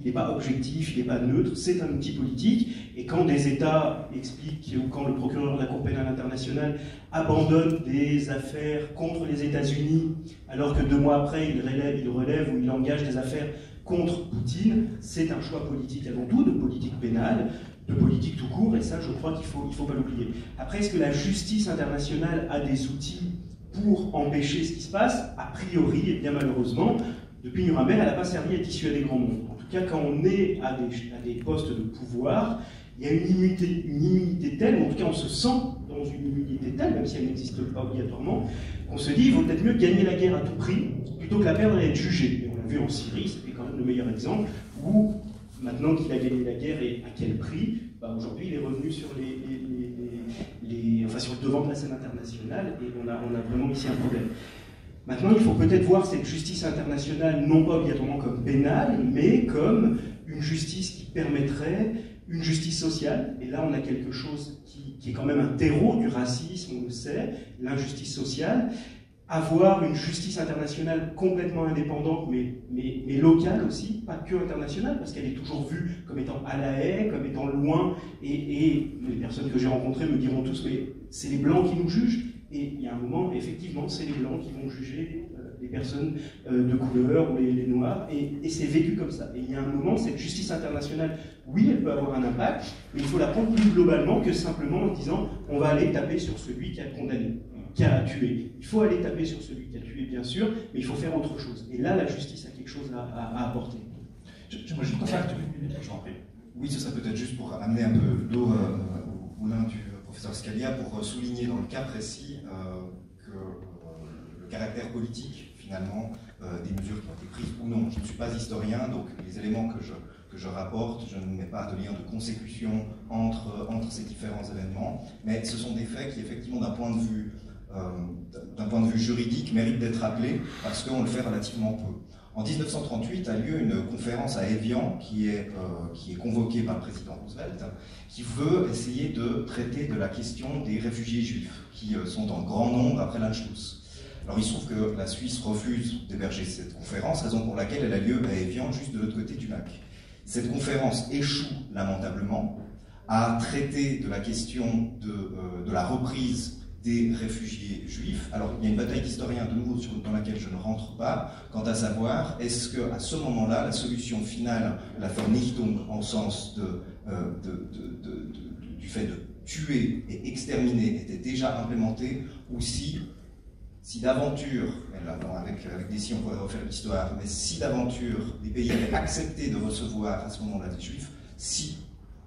il n'est pas objectif, il n'est pas neutre, c'est un outil politique. Et quand des États expliquent, ou quand le procureur de la Cour pénale internationale abandonne des affaires contre les États-Unis, alors que 2 mois après, il relève ou il engage des affaires contre Poutine, c'est un choix politique avant tout, de politique pénale, de politique tout court, et ça, je crois qu'il ne faut pas l'oublier. Après, est-ce que la justice internationale a des outils pour empêcher ce qui se passe? A priori, et bien malheureusement, depuis Nuremberg, elle n'a pas servi à dissuader grand monde. En tout cas, quand on est à des postes de pouvoir, il y a une immunité telle, ou en tout cas on se sent dans une immunité telle, même si elle n'existe pas obligatoirement, qu'on se dit il vaut peut-être mieux gagner la guerre à tout prix, plutôt que la perdre et être jugé. Et on l'a vu en Syrie, c'était quand même le meilleur exemple, où maintenant qu'il a gagné la guerre et à quel prix, aujourd'hui il est revenu sur sur le devant de la scène internationale, et on a vraiment ici un problème. Maintenant, il faut peut-être voir cette justice internationale non pas obligatoirement comme pénale, mais comme une justice qui permettrait une justice sociale. Et là, on a quelque chose qui est quand même un terreau du racisme, on le sait, l'injustice sociale. Avoir une justice internationale complètement indépendante, mais locale aussi, pas que internationale, parce qu'elle est toujours vue comme étant à la haie, comme étant loin. Et les personnes que j'ai rencontrées me diront tous, mais c'est les Blancs qui nous jugent. Et il y a un moment, effectivement, c'est les Blancs qui vont juger les personnes de couleur ou les Noirs, et c'est vécu comme ça. Et il y a un moment, cette justice internationale, oui, elle peut avoir un impact, mais il faut la prendre plus globalement que simplement en disant on va aller taper sur celui qui a condamné, qui a tué. Il faut aller taper sur celui qui a tué, bien sûr, mais il faut faire autre chose. Et là, la justice a quelque chose à apporter. J'aimerais juste faire Oui, ce serait peut-être juste pour amener un peu d'eau au moulin du professeur Scalia, pour souligner dans le cas précis que le caractère politique, finalement, des mesures qui ont été prises ou non. Je ne suis pas historien, donc les éléments que je rapporte, je ne mets pas de lien de consécution entre ces différents événements, mais ce sont des faits qui, effectivement, d'un point de vue juridique, méritent d'être rappelés, parce qu'on le fait relativement peu. En 1938 a lieu une conférence à Évian qui est convoquée par le président Roosevelt, qui veut essayer de traiter de la question des réfugiés juifs qui sont en grand nombre après l'Anschluss. Alors il se trouve que la Suisse refuse d'héberger cette conférence, raison pour laquelle elle a lieu à Évian, juste de l'autre côté du lac. Cette conférence échoue lamentablement à traiter de la question de la reprise des réfugiés juifs. Alors, il y a une bataille d'historiens de nouveau dans laquelle je ne rentre pas, quant à savoir, est-ce qu'à ce moment-là, la solution finale, la Vernichtung en sens du fait de tuer et exterminer était déjà implémentée, ou si d'aventure, avec des si on pourrait refaire l'histoire, mais si d'aventure des pays avaient accepté de recevoir à ce moment-là des juifs, si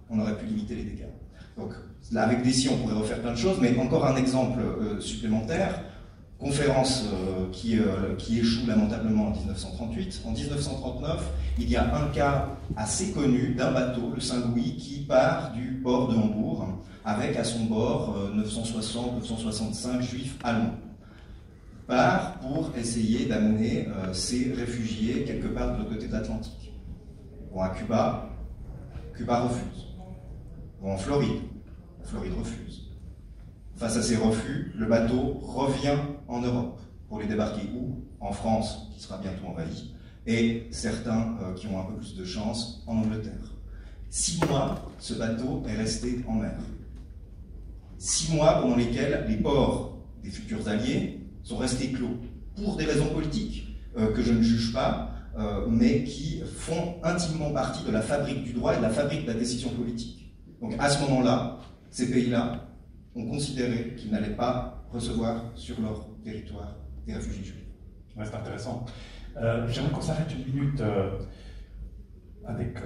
on aurait pu limiter les dégâts. Donc là, avec des si on pourrait refaire plein de choses, mais encore un exemple supplémentaire, conférence qui échoue lamentablement en 1938. En 1939, il y a un cas assez connu d'un bateau, le Saint-Louis, qui part du port de Hambourg, avec à son bord 960-965 juifs allemands. Part pour essayer d'amener ces réfugiés quelque part de l'autre côté de l'Atlantique. Vont à Cuba, Cuba refuse. Vont en Floride refuse. Face à ces refus, le bateau revient en Europe pour les débarquer où? En France, qui sera bientôt envahie, et certains qui ont un peu plus de chance, en Angleterre. 6 mois, ce bateau est resté en mer. 6 mois pendant lesquels les ports des futurs alliés sont restés clos, pour des raisons politiques que je ne juge pas, mais qui font intimement partie de la fabrique du droit et de la fabrique de la décision politique. Donc à ce moment-là, ces pays-là ont considéré qu'ils n'allaient pas recevoir sur leur territoire des réfugiés juifs. Ouais, c'est intéressant. J'aimerais qu'on s'arrête une minute avec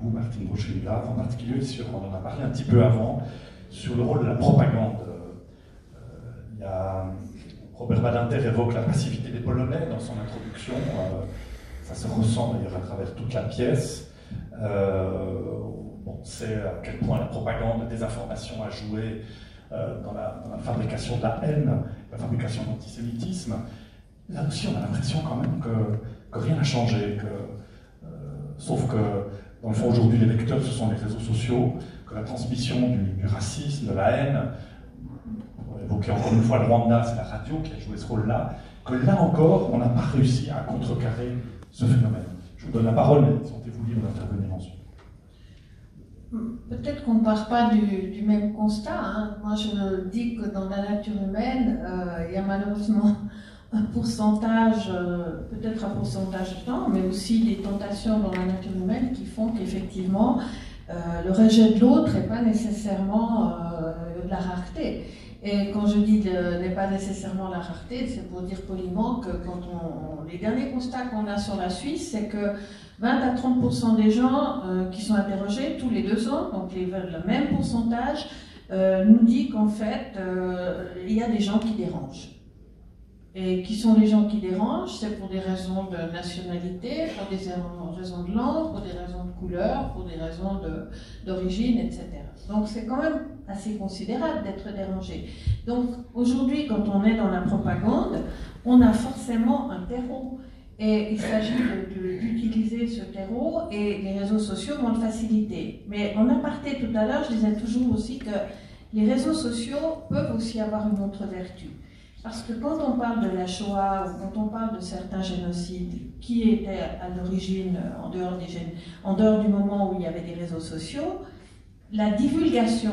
vous, Martine Bruchevilla, en particulier on en a parlé un petit peu avant, sur le rôle de la propagande. Il y a Robert Badinter évoque la passivité des Polonais dans son introduction. Ça se ressent d'ailleurs à travers toute la pièce. On sait à quel point la propagande, la désinformation a joué dans la fabrication de la haine, la fabrication de l'antisémitisme. Là aussi, on a l'impression quand même que rien n'a changé. Sauf que, dans le fond, aujourd'hui, les vecteurs, ce sont les réseaux sociaux, que la transmission du racisme, de la haine, pour évoquer encore une fois le Rwanda, c'est la radio qui a joué ce rôle-là, que là encore, on n'a pas réussi à contrecarrer ce phénomène. Je vous donne la parole, mais sentez-vous libre d'intervenir ensuite. Peut-être qu'on ne part pas du même constat. Hein. Moi, je dis que dans la nature humaine, il y a malheureusement un pourcentage, peut-être un pourcentage de temps, mais aussi des tentations dans la nature humaine qui font qu'effectivement, le rejet de l'autre n'est pas nécessairement de la rareté. Et quand je dis n'est pas nécessairement la rareté, c'est pour dire poliment que les derniers constats qu'on a sur la Suisse, c'est que 20 à 30% des gens qui sont interrogés tous les 2 ans, donc le même pourcentage, nous dit qu'en fait, il y a des gens qui dérangent. Et qui sont les gens qui dérangent? C'est pour des raisons de nationalité, pour des raisons de langue, pour des raisons de couleur, pour des raisons d'origine, etc. Donc c'est quand même assez considérable d'être dérangé. Donc aujourd'hui, quand on est dans la propagande, on a forcément un terreau. Et il s'agit d'utiliser ce terreau, et les réseaux sociaux vont le faciliter. Mais en aparté tout à l'heure, je disais toujours aussi que les réseaux sociaux peuvent aussi avoir une autre vertu. Parce que quand on parle de la Shoah, ou quand on parle de certains génocides qui étaient à l'origine, en dehors du moment où il y avait des réseaux sociaux, la divulgation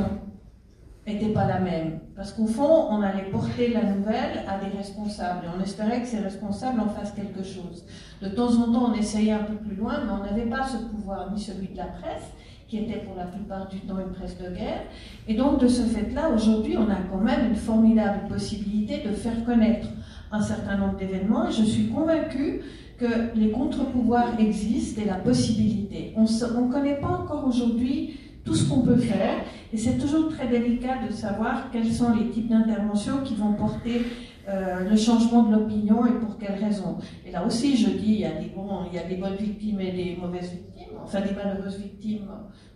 n'était pas la même. Parce qu'au fond, on allait porter la nouvelle à des responsables, et on espérait que ces responsables en fassent quelque chose. De temps en temps, on essayait un peu plus loin, mais on n'avait pas ce pouvoir, ni celui de la presse, qui était pour la plupart du temps une presse de guerre. Et donc, de ce fait-là, aujourd'hui, on a quand même une formidable possibilité de faire connaître un certain nombre d'événements. Et je suis convaincue que les contre-pouvoirs existent et la possibilité. On ne connaît pas encore aujourd'hui tout ce qu'on peut faire, et c'est toujours très délicat de savoir quels sont les types d'interventions qui vont porter le changement de l'opinion et pour quelles raisons. Et là aussi, je dis, il y a des bonnes victimes et des mauvaises victimes, enfin des malheureuses victimes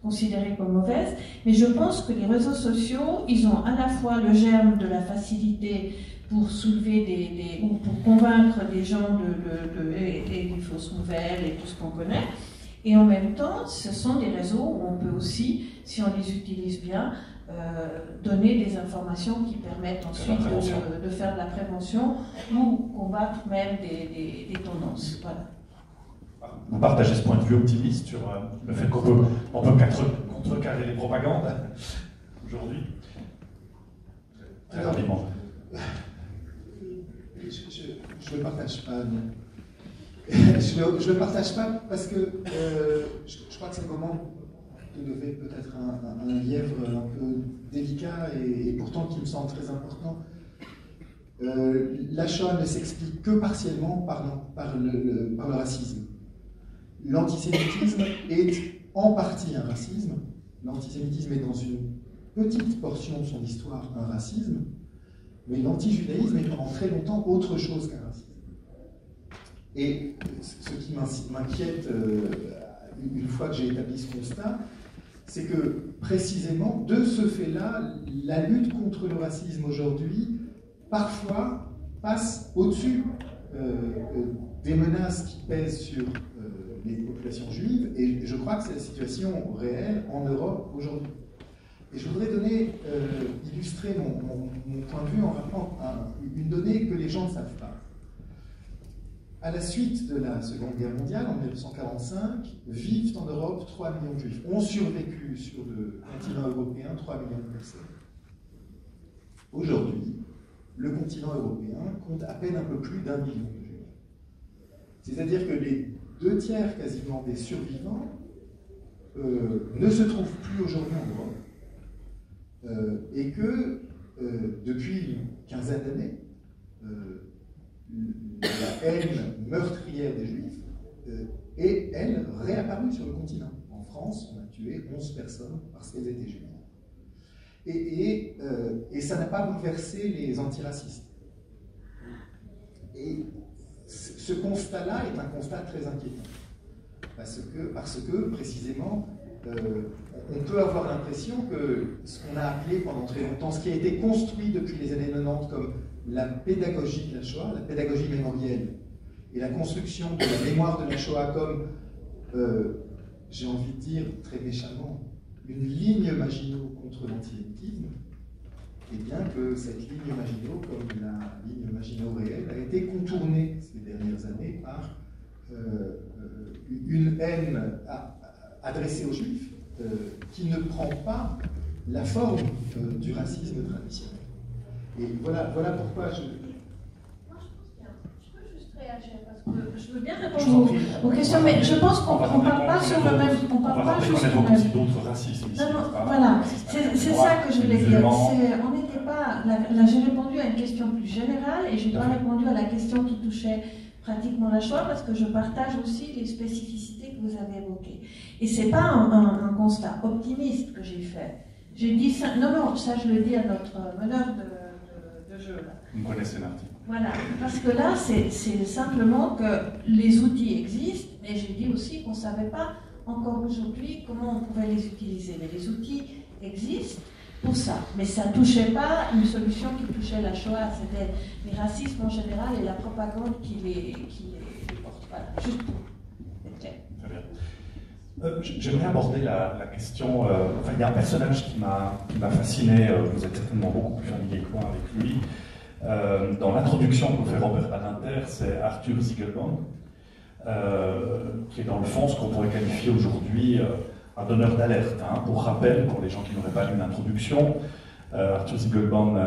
considérées comme mauvaises, mais je pense que les réseaux sociaux, ils ont à la fois le germe de la facilité pour soulever ou pour convaincre des gens des fausses nouvelles et tout ce qu'on connaît, et en même temps, ce sont des réseaux où on peut aussi, si on les utilise bien, donner des informations qui permettent ensuite de faire de la prévention ou combattre même des tendances. Voilà. vous partagez ce point de vue optimiste sur le fait qu'on peut contrecarrer les propagandes aujourd'hui? Très rapidement. Je ne le partage pas, non. Je ne le partage pas parce que je crois que c'est le moment de lever peut-être un lièvre un peu délicat et pourtant qui me semble très important. La Shoah ne s'explique que partiellement par le racisme. L'antisémitisme est en partie un racisme. L'antisémitisme est dans une petite portion de son histoire un racisme, mais l'antijudaïsme est pendant très longtemps autre chose qu'un racisme. Et ce qui m'inquiète une fois que j'ai établi ce constat, c'est que précisément de ce fait-là, la lutte contre le racisme aujourd'hui, parfois, passe au-dessus des menaces qui pèsent sur les populations juives, et je crois que c'est la situation réelle en Europe aujourd'hui. Et je voudrais illustrer mon point de vue en rappelant une donnée que les gens ne savent pas. À la suite de la Seconde Guerre mondiale, en 1945, vivent en Europe 3 millions de juifs. Ont survécu sur le continent européen 3 millions de personnes. Aujourd'hui, le continent européen compte à peine un peu plus d'1 million de juifs. C'est-à-dire que les 2 tiers quasiment des survivants ne se trouvent plus aujourd'hui en Europe et que depuis une quinzaine d'années, la haine meurtrière des Juifs est, elle, réapparue sur le continent. En France, on a tué 11 personnes parce qu'elles étaient juives. Et ça n'a pas bouleversé les antiracistes. Et ce constat-là est un constat très inquiétant. Parce que précisément, on peut avoir l'impression que ce qu'on a appelé pendant très longtemps, ce qui a été construit depuis les années 90 comme la pédagogie de la Shoah, la pédagogie mémorielle, et la construction de la mémoire de la Shoah comme, j'ai envie de dire très méchamment, une ligne Maginot contre l'antisémitisme, et bien que cette ligne Maginot, comme la ligne Maginot réelle, a été contournée ces dernières années par une haine adressée aux Juifs qui ne prend pas la forme du racisme traditionnel. Et voilà pourquoi je... Moi, je peux juste réagir parce que je veux bien répondre aux questions, mais je pense qu'on ne parle pas sur le même. On parle pas juste sur le même. D'autres racismes. Non, voilà, c'est ça que je voulais dire. On n'était pas. Là, j'ai répondu à une question plus générale et je n'ai pas répondu à la question qui touchait pratiquement la Shoah parce que je partage aussi les spécificités que vous avez évoquées. Et ce n'est pas un constat optimiste que j'ai fait. J'ai dit ça. Non, ça je le dis à notre meneur de jeu. Là. Vous connaissez l'article. Voilà, parce que là, c'est simplement que les outils existent, mais j'ai dit aussi qu'on ne savait pas encore aujourd'hui comment on pouvait les utiliser. Mais les outils existent pour ça. Mais ça ne touchait pas une solution qui touchait la Shoah, c'était les racismes en général et la propagande qui les porte. Voilà, juste pour être clair. Très bien. J'aimerais aborder la question. Enfin, il y a un personnage qui m'a fasciné. Vous êtes certainement beaucoup plus familier que moi avec lui. Dans l'introduction que fait Robert Badinter, c'est Arthur Ziegelbaum, qui est dans le fond ce qu'on pourrait qualifier aujourd'hui un donneur d'alerte. Hein. Pour rappel, pour les gens qui n'auraient pas lu l'introduction, Arthur Ziegelbaum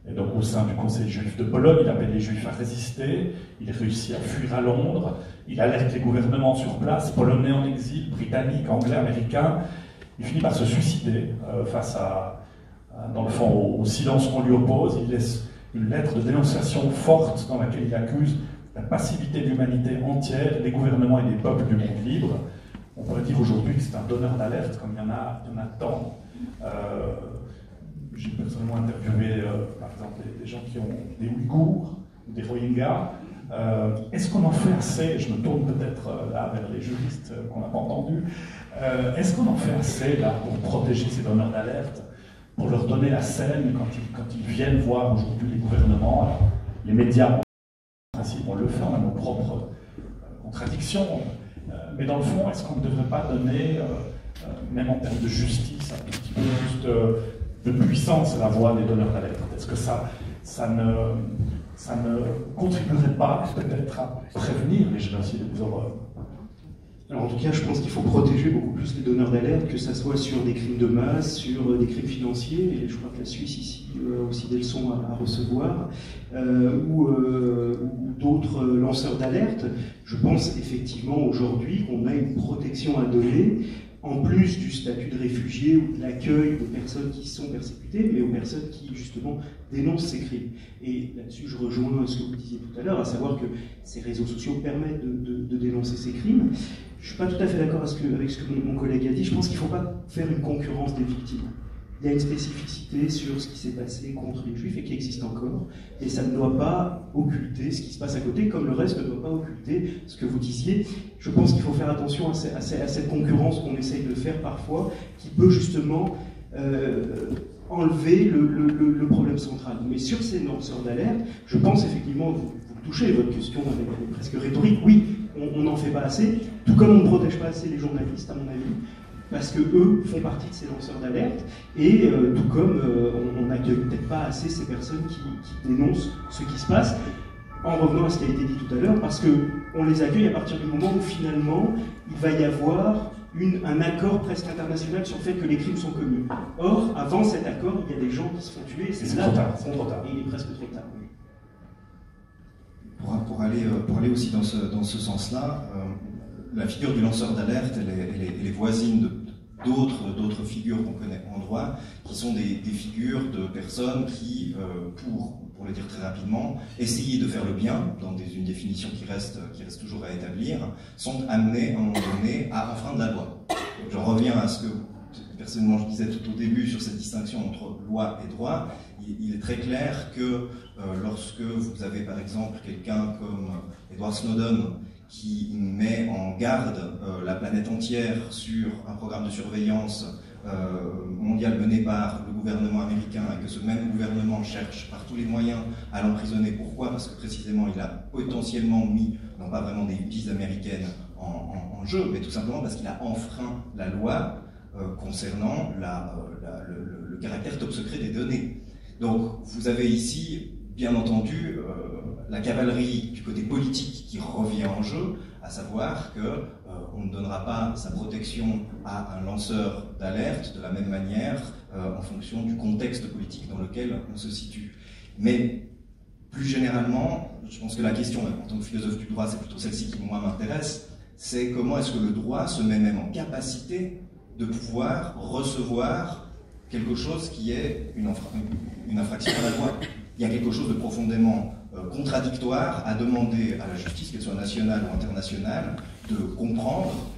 est donc au sein du Conseil juif de Pologne. Il appelle les Juifs à résister. Il réussit à fuir à Londres. Il alerte les gouvernements sur place, polonais en exil, britanniques, anglais, américains. Il finit par se suicider face dans le fond, au silence qu'on lui oppose. Il laisse une lettre de dénonciation forte dans laquelle il accuse la passivité de l'humanité entière, des gouvernements et des peuples du monde libre. On pourrait dire aujourd'hui que c'est un donneur d'alerte, comme il y en a tant. J'ai personnellement interviewé, par exemple, des gens qui ont des Ouïghours, des Rohingyas. Est-ce qu'on en fait assez? Je me tourne peut-être là vers les juristes qu'on n'a pas entendus. Est-ce qu'on en fait assez là pour protéger ces donneurs d'alerte, pour leur donner la scène quand ils viennent voir aujourd'hui les gouvernements? Alors, les médias, en principe, on le fait, on a nos propres contradictions. Mais dans le fond, est-ce qu'on ne devrait pas donner, même en termes de justice, un petit peu plus de puissance à la voix des donneurs d'alerte? Est-ce que ça ne contribuerait pas peut-être à prévenir les génocides et les horreurs? Alors en tout cas, je pense qu'il faut protéger beaucoup plus les donneurs d'alerte, que ça soit sur des crimes de masse, sur des crimes financiers, et je crois que la Suisse ici a aussi des leçons à recevoir, ou d'autres lanceurs d'alerte. Je pense effectivement aujourd'hui qu'on a une protection à donner, en plus du statut de réfugié ou de l'accueil aux personnes qui sont persécutées, mais aux personnes qui justement dénoncent ces crimes. Et là-dessus, je rejoins ce que vous disiez tout à l'heure, à savoir que ces réseaux sociaux permettent de dénoncer ces crimes. Je ne suis pas tout à fait d'accord avec ce que mon collègue a dit. Je pense qu'il ne faut pas faire une concurrence des victimes. Il y a une spécificité sur ce qui s'est passé contre les Juifs et qui existe encore, et ça ne doit pas occulter ce qui se passe à côté, comme le reste ne doit pas occulter ce que vous disiez. Je pense qu'il faut faire attention à cette concurrence qu'on essaye de faire parfois, qui peut justement enlever le problème central. Mais sur ces lanceurs d'alerte, je pense effectivement, vous touchez votre question avec presque rhétorique, oui, on n'en fait pas assez, tout comme on ne protège pas assez les journalistes, à mon avis, parce que eux font partie de ces lanceurs d'alerte, et tout comme on n'accueille peut-être pas assez ces personnes qui dénoncent ce qui se passe, en revenant à ce qui a été dit tout à l'heure, parce qu'on les accueille à partir du moment où finalement il va y avoir un accord presque international sur le fait que les crimes sont commis. Or, avant cet accord, il y a des gens qui se font tuer, et c'est là, trop tard. et il est presque trop tard. Pour aller aussi dans ce sens-là, la figure du lanceur d'alerte, elle est voisine d'autres figures qu'on connaît en droit, qui sont des figures de personnes qui, pour le dire très rapidement, essayer de faire le bien, dans une définition qui reste toujours à établir, sont amenées à un moment donné à enfreindre la loi. J'en reviens à ce que personnellement je disais tout au début sur cette distinction entre loi et droit. Il est très clair que lorsque vous avez par exemple quelqu'un comme Edward Snowden qui met en garde la planète entière sur un programme de surveillance mondial mené par le gouvernement américain, et que ce même gouvernement cherche par tous les moyens à l'emprisonner. Pourquoi? Parce que précisément il a potentiellement mis, non pas vraiment des vies américaines en jeu, mais tout simplement parce qu'il a enfreint la loi concernant le caractère top secret des données. Donc vous avez ici, bien entendu, la cavalerie du côté politique qui revient en jeu, à savoir qu'on ne donnera pas sa protection à un lanceur d'alerte de la même manière en fonction du contexte politique dans lequel on se situe. Mais plus généralement, je pense que la question, en tant que philosophe du droit, c'est plutôt celle-ci qui moi m'intéresse, c'est comment est-ce que le droit se met même en capacité de pouvoir recevoir quelque chose qui est une infraction à la loi. Il y a quelque chose de profondément contradictoire à demander à la justice, qu'elle soit nationale ou internationale, de comprendre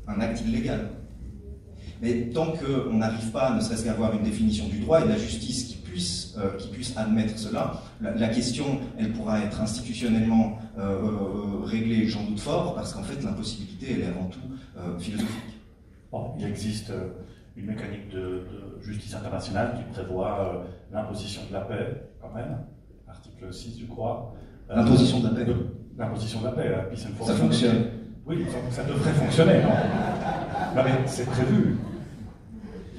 un acte illégal. Mais tant qu'on n'arrive pas, ne serait-ce qu'à avoir une définition du droit et de la justice qui puisse admettre cela, la question, elle pourra être institutionnellement réglée, j'en doute fort, parce qu'en fait, l'impossibilité, elle est avant tout philosophique. Bon, il existe une mécanique de justice internationale qui prévoit l'imposition de la paix, quand même, article 6, je crois. L'imposition de la paix. L'imposition de la paix, peace and ça fonctionne. Oui, ça devrait fonctionner, non? Non, mais c'est prévu.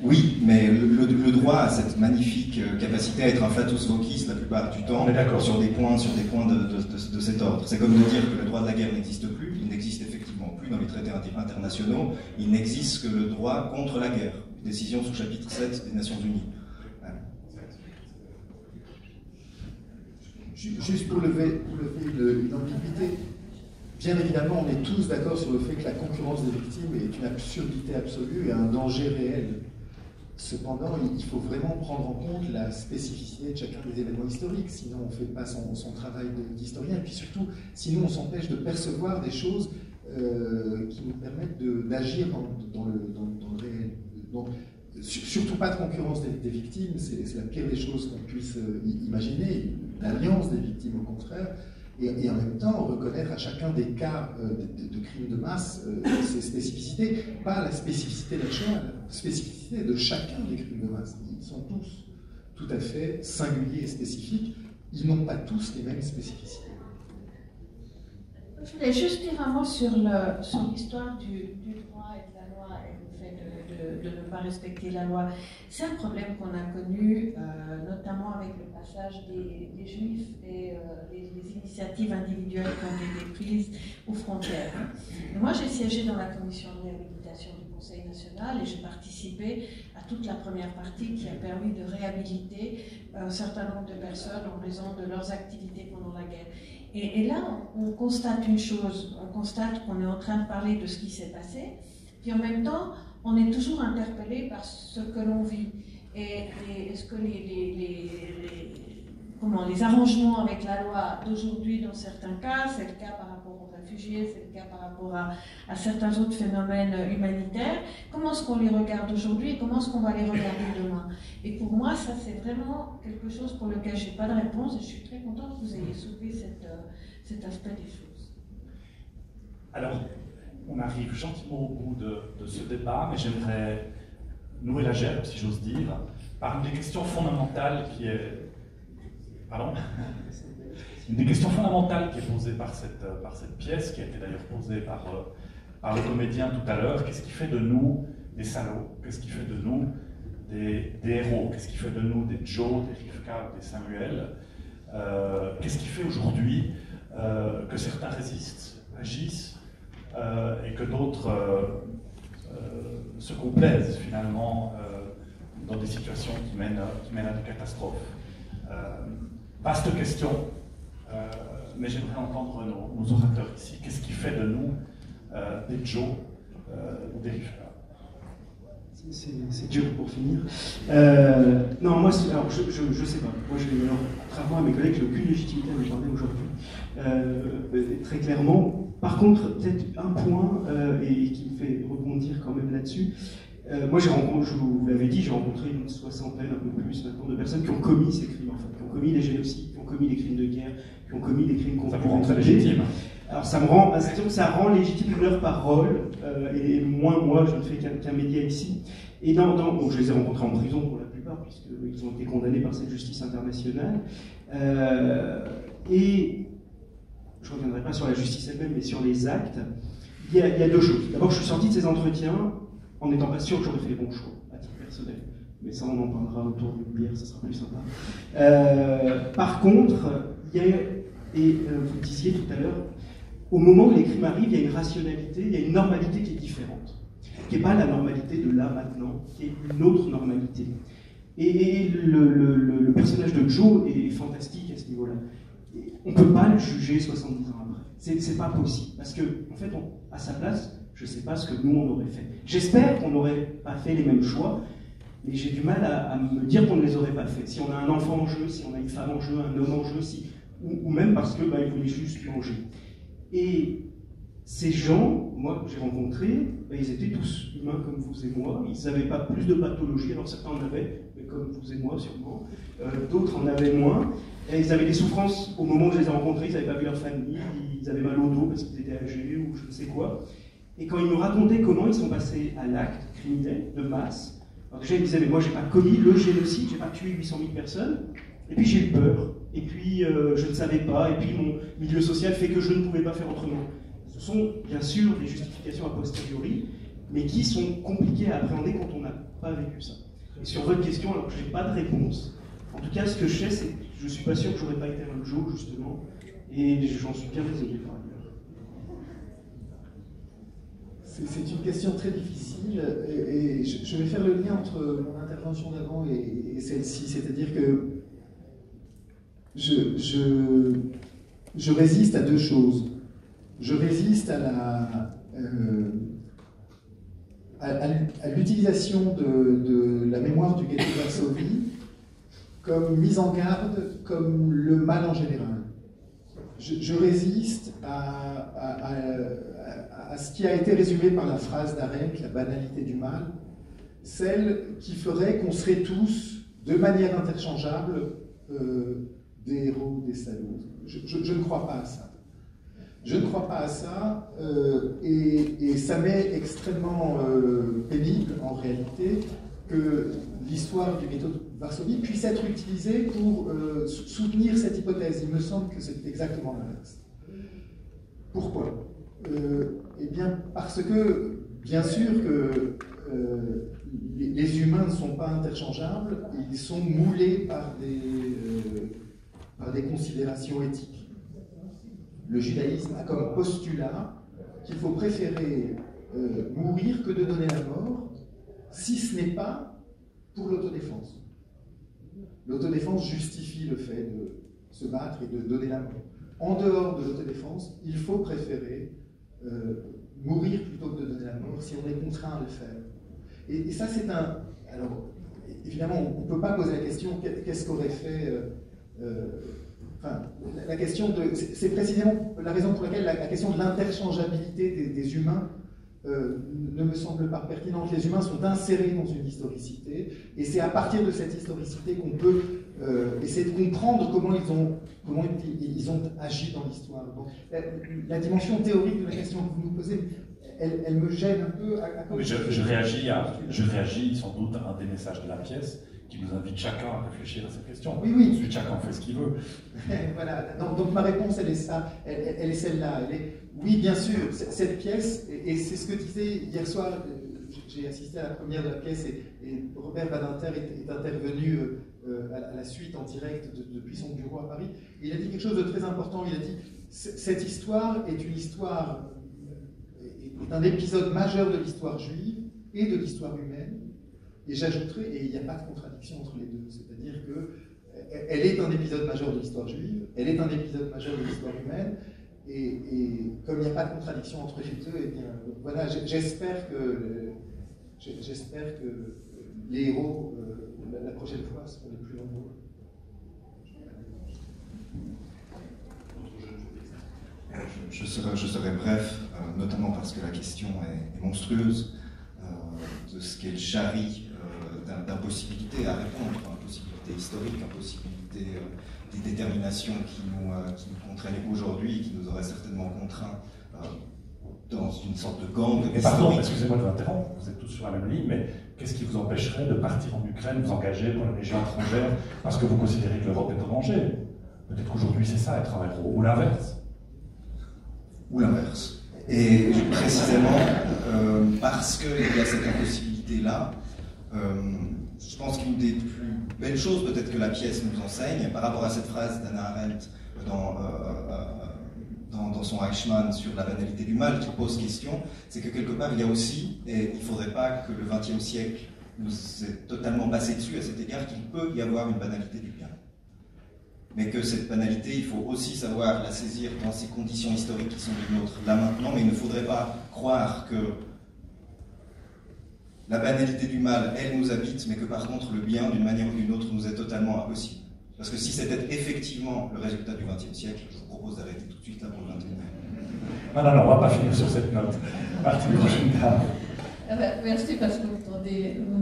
Oui, mais le droit a cette magnifique capacité à être un flatus vocis la plupart du temps sur des points de cet ordre. C'est comme de dire que le droit de la guerre n'existe plus, il n'existe effectivement plus dans les traités internationaux, il n'existe que le droit contre la guerre. Décision sous chapitre 7 des Nations Unies. Voilà. Juste pour lever une ambiguïté, bien évidemment, on est tous d'accord sur le fait que la concurrence des victimes est une absurdité absolue et un danger réel. Cependant, il faut vraiment prendre en compte la spécificité de chacun des événements historiques, sinon on ne fait pas son travail d'historien, et puis surtout, sinon on s'empêche de percevoir des choses qui nous permettent d'agir dans le réel. Donc, surtout pas de concurrence des victimes, c'est la pire des choses qu'on puisse imaginer, l'alliance des victimes au contraire, et en même temps reconnaître à chacun des cas de crimes de masse ses spécificités, pas la spécificité de la Shoah, la spécificité de chacun des crimes de masse. Ils sont tous tout à fait singuliers et spécifiques, ils n'ont pas tous les mêmes spécificités. Je voulais juste dire un mot sur l'histoire du droit et de la loi et le fait de ne pas respecter la loi. C'est un problème qu'on a connu, notamment avec le passage des Juifs et les initiatives individuelles qui ont été prises aux frontières. Et moi, j'ai siégé dans la commission de réhabilitation du Conseil national et j'ai participé à toute la première partie qui a permis de réhabiliter un certain nombre de personnes en raison de leurs activités pendant la guerre. Et là, on constate une chose, on constate qu'on est en train de parler de ce qui s'est passé, puis en même temps, on est toujours interpellé par ce que l'on vit. Et est-ce que les arrangements avec la loi d'aujourd'hui, dans certains cas, c'est le cas par rapport aux réfugiés, c'est le cas par rapport à certains autres phénomènes humanitaires, comment est-ce qu'on les regarde aujourd'hui et comment est-ce qu'on va les regarder demain? Et pour moi, ça c'est vraiment quelque chose pour lequel je n'ai pas de réponse et je suis très contente que vous ayez soulevé cet aspect des choses. Alors, on arrive gentiment au bout de ce débat, mais j'aimerais nouer la gerbe, si j'ose dire, par une des questions fondamentales qui est... Pardon ? Une des questions fondamentales qui est posée par cette pièce, qui a été d'ailleurs posée par le comédien tout à l'heure. Qu'est-ce qui fait de nous des salauds? Qu'est-ce qui fait de nous des héros? Qu'est-ce qui fait de nous des Joe, des Rivka, des Samuel? Qu'est-ce qui fait aujourd'hui que certains résistent, agissent, et que d'autres se complaisent finalement dans des situations qui mènent à des catastrophes? Vaste question, mais j'aimerais entendre nos orateurs ici. Qu'est-ce qui fait de nous des Joe ou des Rivka? C'est dur pour finir. Non, moi, alors, je sais pas. Moi, contrairement à mes collègues, j'ai aucune légitimité à me parler aujourd'hui. Très clairement. Par contre, peut-être un point, et qui me fait rebondir quand même là-dessus. Moi, je vous l'avais dit, j'ai rencontré une soixantaine, un peu plus maintenant, de personnes qui ont commis ces crimes, en fait, qui ont commis les génocides, qui ont commis les crimes de guerre, qui ont commis les crimes contre l'humanité. Ça vous rend très légitime. Alors, ça rend légitime leur parole, et moi, je ne fais qu'un média ici. Et bon, je les ai rencontrés en prison pour la plupart, puisqu'ils ont été condamnés par cette justice internationale. Et je ne reviendrai pas sur la justice elle-même, mais sur les actes. Il y a deux choses. D'abord, je suis sorti de ces entretiens en n'étant pas sûr que j'aurais fait les bons choix, à titre personnel. Mais ça, on en parlera autour d'une bière, ça sera plus sympa. Par contre, il y a, et vous le disiez tout à l'heure, au moment où les crimes arrivent, il y a une rationalité, il y a une normalité qui est différente, qui n'est pas la normalité de là, maintenant, qui est une autre normalité. Et le personnage de Joe est fantastique à ce niveau-là. On ne peut pas le juger 70 ans après. C'est pas possible. Parce que, en fait, à sa place, je ne sais pas ce que nous, on aurait fait. J'espère qu'on n'aurait pas fait les mêmes choix, mais j'ai du mal à me dire qu'on ne les aurait pas fait. Si on a un enfant en jeu, si on a une femme en jeu, un homme en jeu, ou même parce qu'ils voulaient juste manger. Et ces gens, moi, que j'ai rencontrés, ils étaient tous humains comme vous et moi. Ils n'avaient pas plus de pathologie, alors certains en avaient, mais comme vous et moi sûrement. D'autres en avaient moins. Et ils avaient des souffrances au moment où je les ai rencontrés, ils n'avaient pas vu leur famille, ils avaient mal au dos parce qu'ils étaient âgés ou je ne sais quoi. Et quand ils me racontaient comment ils sont passés à l'acte criminel de masse, alors déjà ils me disaient, mais moi j'ai pas commis le génocide, j'ai pas tué 800 000 personnes, et puis j'ai eu peur, et puis je ne savais pas, et puis mon milieu social fait que je ne pouvais pas faire autrement. Ce sont bien sûr des justifications a posteriori, mais qui sont compliquées à appréhender quand on n'a pas vécu ça. Et sur votre question, alors je n'ai pas de réponse. En tout cas, ce que je sais, c'est que je ne suis pas sûr que j'aurais pas été un Joe, justement, et j'en suis bien désolé par ailleurs. C'est une question très difficile, et je vais faire le lien entre mon intervention d'avant et celle-ci, c'est-à-dire que je résiste à deux choses. Je résiste à l'utilisation de la mémoire du ghetto de Varsovie comme mise en garde, comme le mal en général. Je résiste à ce qui a été résumé par la phrase d'Arendt, la banalité du mal, celle qui ferait qu'on serait tous, de manière interchangeable, des héros, des salauds. Je ne crois pas à ça. Je ne crois pas à ça, et ça m'est extrêmement pénible, en réalité, que l'histoire du ghetto de Varsovie puisse être utilisée pour soutenir cette hypothèse. Il me semble que c'est exactement l'inverse. Pourquoi ? Eh bien, parce que, bien sûr, que les humains ne sont pas interchangeables, ils sont moulés par des considérations éthiques. Le judaïsme a comme postulat qu'il faut préférer mourir que de donner la mort, si ce n'est pas pour l'autodéfense. L'autodéfense justifie le fait de se battre et de donner la mort. En dehors de l'autodéfense, il faut préférer mourir plutôt que de donner la mort si on est contraint à le faire. Et ça, c'est un... Alors, évidemment, on ne peut pas poser la question qu'est-ce qu'aurait fait... Enfin, la question de... C'est précisément la raison pour laquelle la question de l'interchangeabilité des humains ne me semble pas pertinente. Les humains sont insérés dans une historicité, et c'est à partir de cette historicité qu'on peut essayer de comprendre comment ils ont agi dans l'histoire. La dimension théorique de la question que vous nous posez, elle me gêne un peu. Je réagis sans doute à un des messages de la pièce qui nous invite chacun à réfléchir à cette question. Oui. Ensuite, chacun fait ce qu'il veut. Voilà. Donc ma réponse, elle est ça. Elle est celle-là. Oui, bien sûr, cette pièce, et c'est ce que disait hier soir, j'ai assisté à la première de la pièce, et Robert Badinter est intervenu à la suite en direct depuis son bureau à Paris. Et il a dit quelque chose de très important. Il a dit cette histoire est une histoire, est un épisode majeur de l'histoire juive et de l'histoire humaine. Et j'ajouterais, et il n'y a pas de contradiction entre les deux, c'est-à-dire qu'elle est un épisode majeur de l'histoire juive, elle est un épisode majeur de l'histoire humaine, et comme il n'y a pas de contradiction entre les deux, eh bien, voilà, j'espère que les héros, la prochaine fois, seront les plus nombreux. Je serai bref, notamment parce que la question est monstrueuse, de ce qu'elle charrie d'impossibilité à répondre, impossibilité historique, impossibilité des déterminations qui nous contraignent aujourd'hui et qui nous auraient certainement contraints dans une sorte de gang historique. Pardon, excusez-moi de vous interrompre, vous êtes tous sur la même ligne, mais qu'est-ce qui vous empêcherait de partir en Ukraine, vous engager dans les régions étrangères, parce que vous considérez que l'Europe est en danger? Peut-être qu'aujourd'hui c'est ça, être un héros, ou l'inverse. Ou l'inverse. Et précisément, parce qu'il y a cette impossibilité-là, je pense qu'une des plus belles choses peut-être que la pièce nous enseigne, par rapport à cette phrase d'Hannah Arendt dans son Eichmann sur la banalité du mal qui pose question, c'est que quelque part il y a aussi, et il ne faudrait pas que le XXe siècle nous ait totalement passé dessus à cet égard, qu'il peut y avoir une banalité du bien. Mais que cette banalité, il faut aussi savoir la saisir dans ces conditions historiques qui sont les nôtres, là maintenant, mais il ne faudrait pas croire que la banalité du mal, elle nous habite, mais que par contre le bien, d'une manière ou d'une autre, nous est totalement impossible. Parce que si c'était effectivement le résultat du XXe siècle, je vous propose d'arrêter tout de suite là pour le XXIe. Non, on ne va pas finir sur cette note. Partie prochaine dame. Merci parce que vous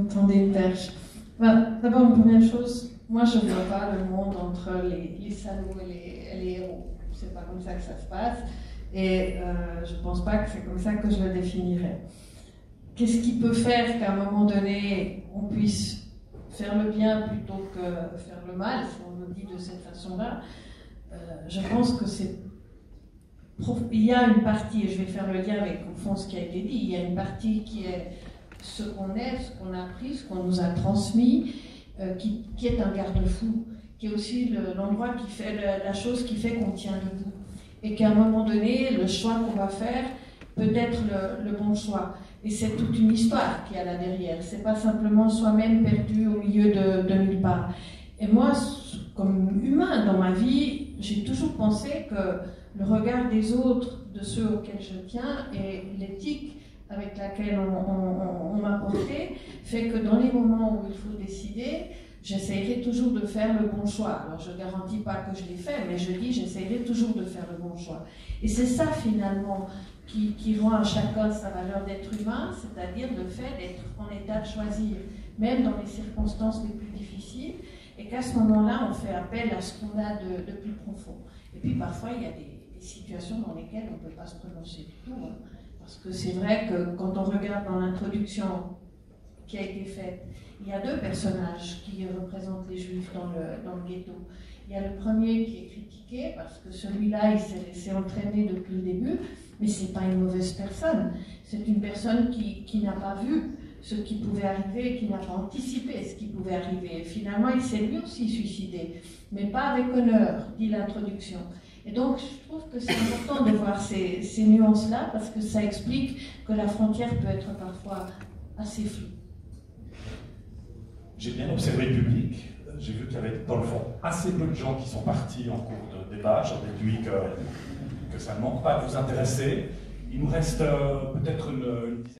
tendez une perche. D'abord, une première chose, moi je ne vois pas le monde entre les salauds et les héros. C'est pas comme ça que ça se passe. Et je ne pense pas que c'est comme ça que je le définirais. Qu'est-ce qui peut faire qu'à un moment donné, on puisse faire le bien plutôt que faire le mal, si on le dit de cette façon-là? Je pense que il y a une partie, et je vais faire le lien avec au fond ce qui a été dit, il y a une partie qui est ce qu'on est, ce qu'on a appris, ce qu'on nous a transmis, qui est un garde-fou, qui est aussi l'endroit qui fait la chose qui fait qu'on tient debout. Et qu'à un moment donné, le choix qu'on va faire peut être le bon choix. Et c'est toute une histoire qu'il y a là derrière. C'est pas simplement soi-même perdu au milieu de nulle part. Et moi, comme humain dans ma vie, j'ai toujours pensé que le regard des autres, de ceux auxquels je tiens, et l'éthique avec laquelle on m'a porté, fait que dans les moments où il faut décider, j'essaierai toujours de faire le bon choix. Alors je ne garantis pas que je l'ai fait, mais je dis j'essaierai toujours de faire le bon choix. Et c'est ça finalement qui rend à chacun sa valeur d'être humain, c'est-à-dire le fait d'être en état de choisir, même dans les circonstances les plus difficiles, et qu'à ce moment-là, on fait appel à ce qu'on a de plus profond. Et puis parfois, il y a des situations dans lesquelles on ne peut pas se prononcer du tout, hein, parce que c'est vrai que quand on regarde dans l'introduction qui a été faite, il y a deux personnages qui représentent les Juifs dans le ghetto. Il y a le premier qui est critiqué parce que celui-là, il s'est laissé entraîner depuis le début, mais ce n'est pas une mauvaise personne. C'est une personne qui n'a pas vu ce qui pouvait arriver et qui n'a pas anticipé ce qui pouvait arriver. Et finalement, il s'est lui aussi suicidé, mais pas avec honneur, dit l'introduction. Et donc, je trouve que c'est important de voir ces nuances-là, parce que ça explique que la frontière peut être parfois assez floue. J'ai bien observé le public. J'ai vu qu'il y avait, dans le fond, assez peu de gens qui sont partis en cours de débat. J'en déduis que ça ne manque pas de vous intéresser. Il nous reste peut-être une dizaine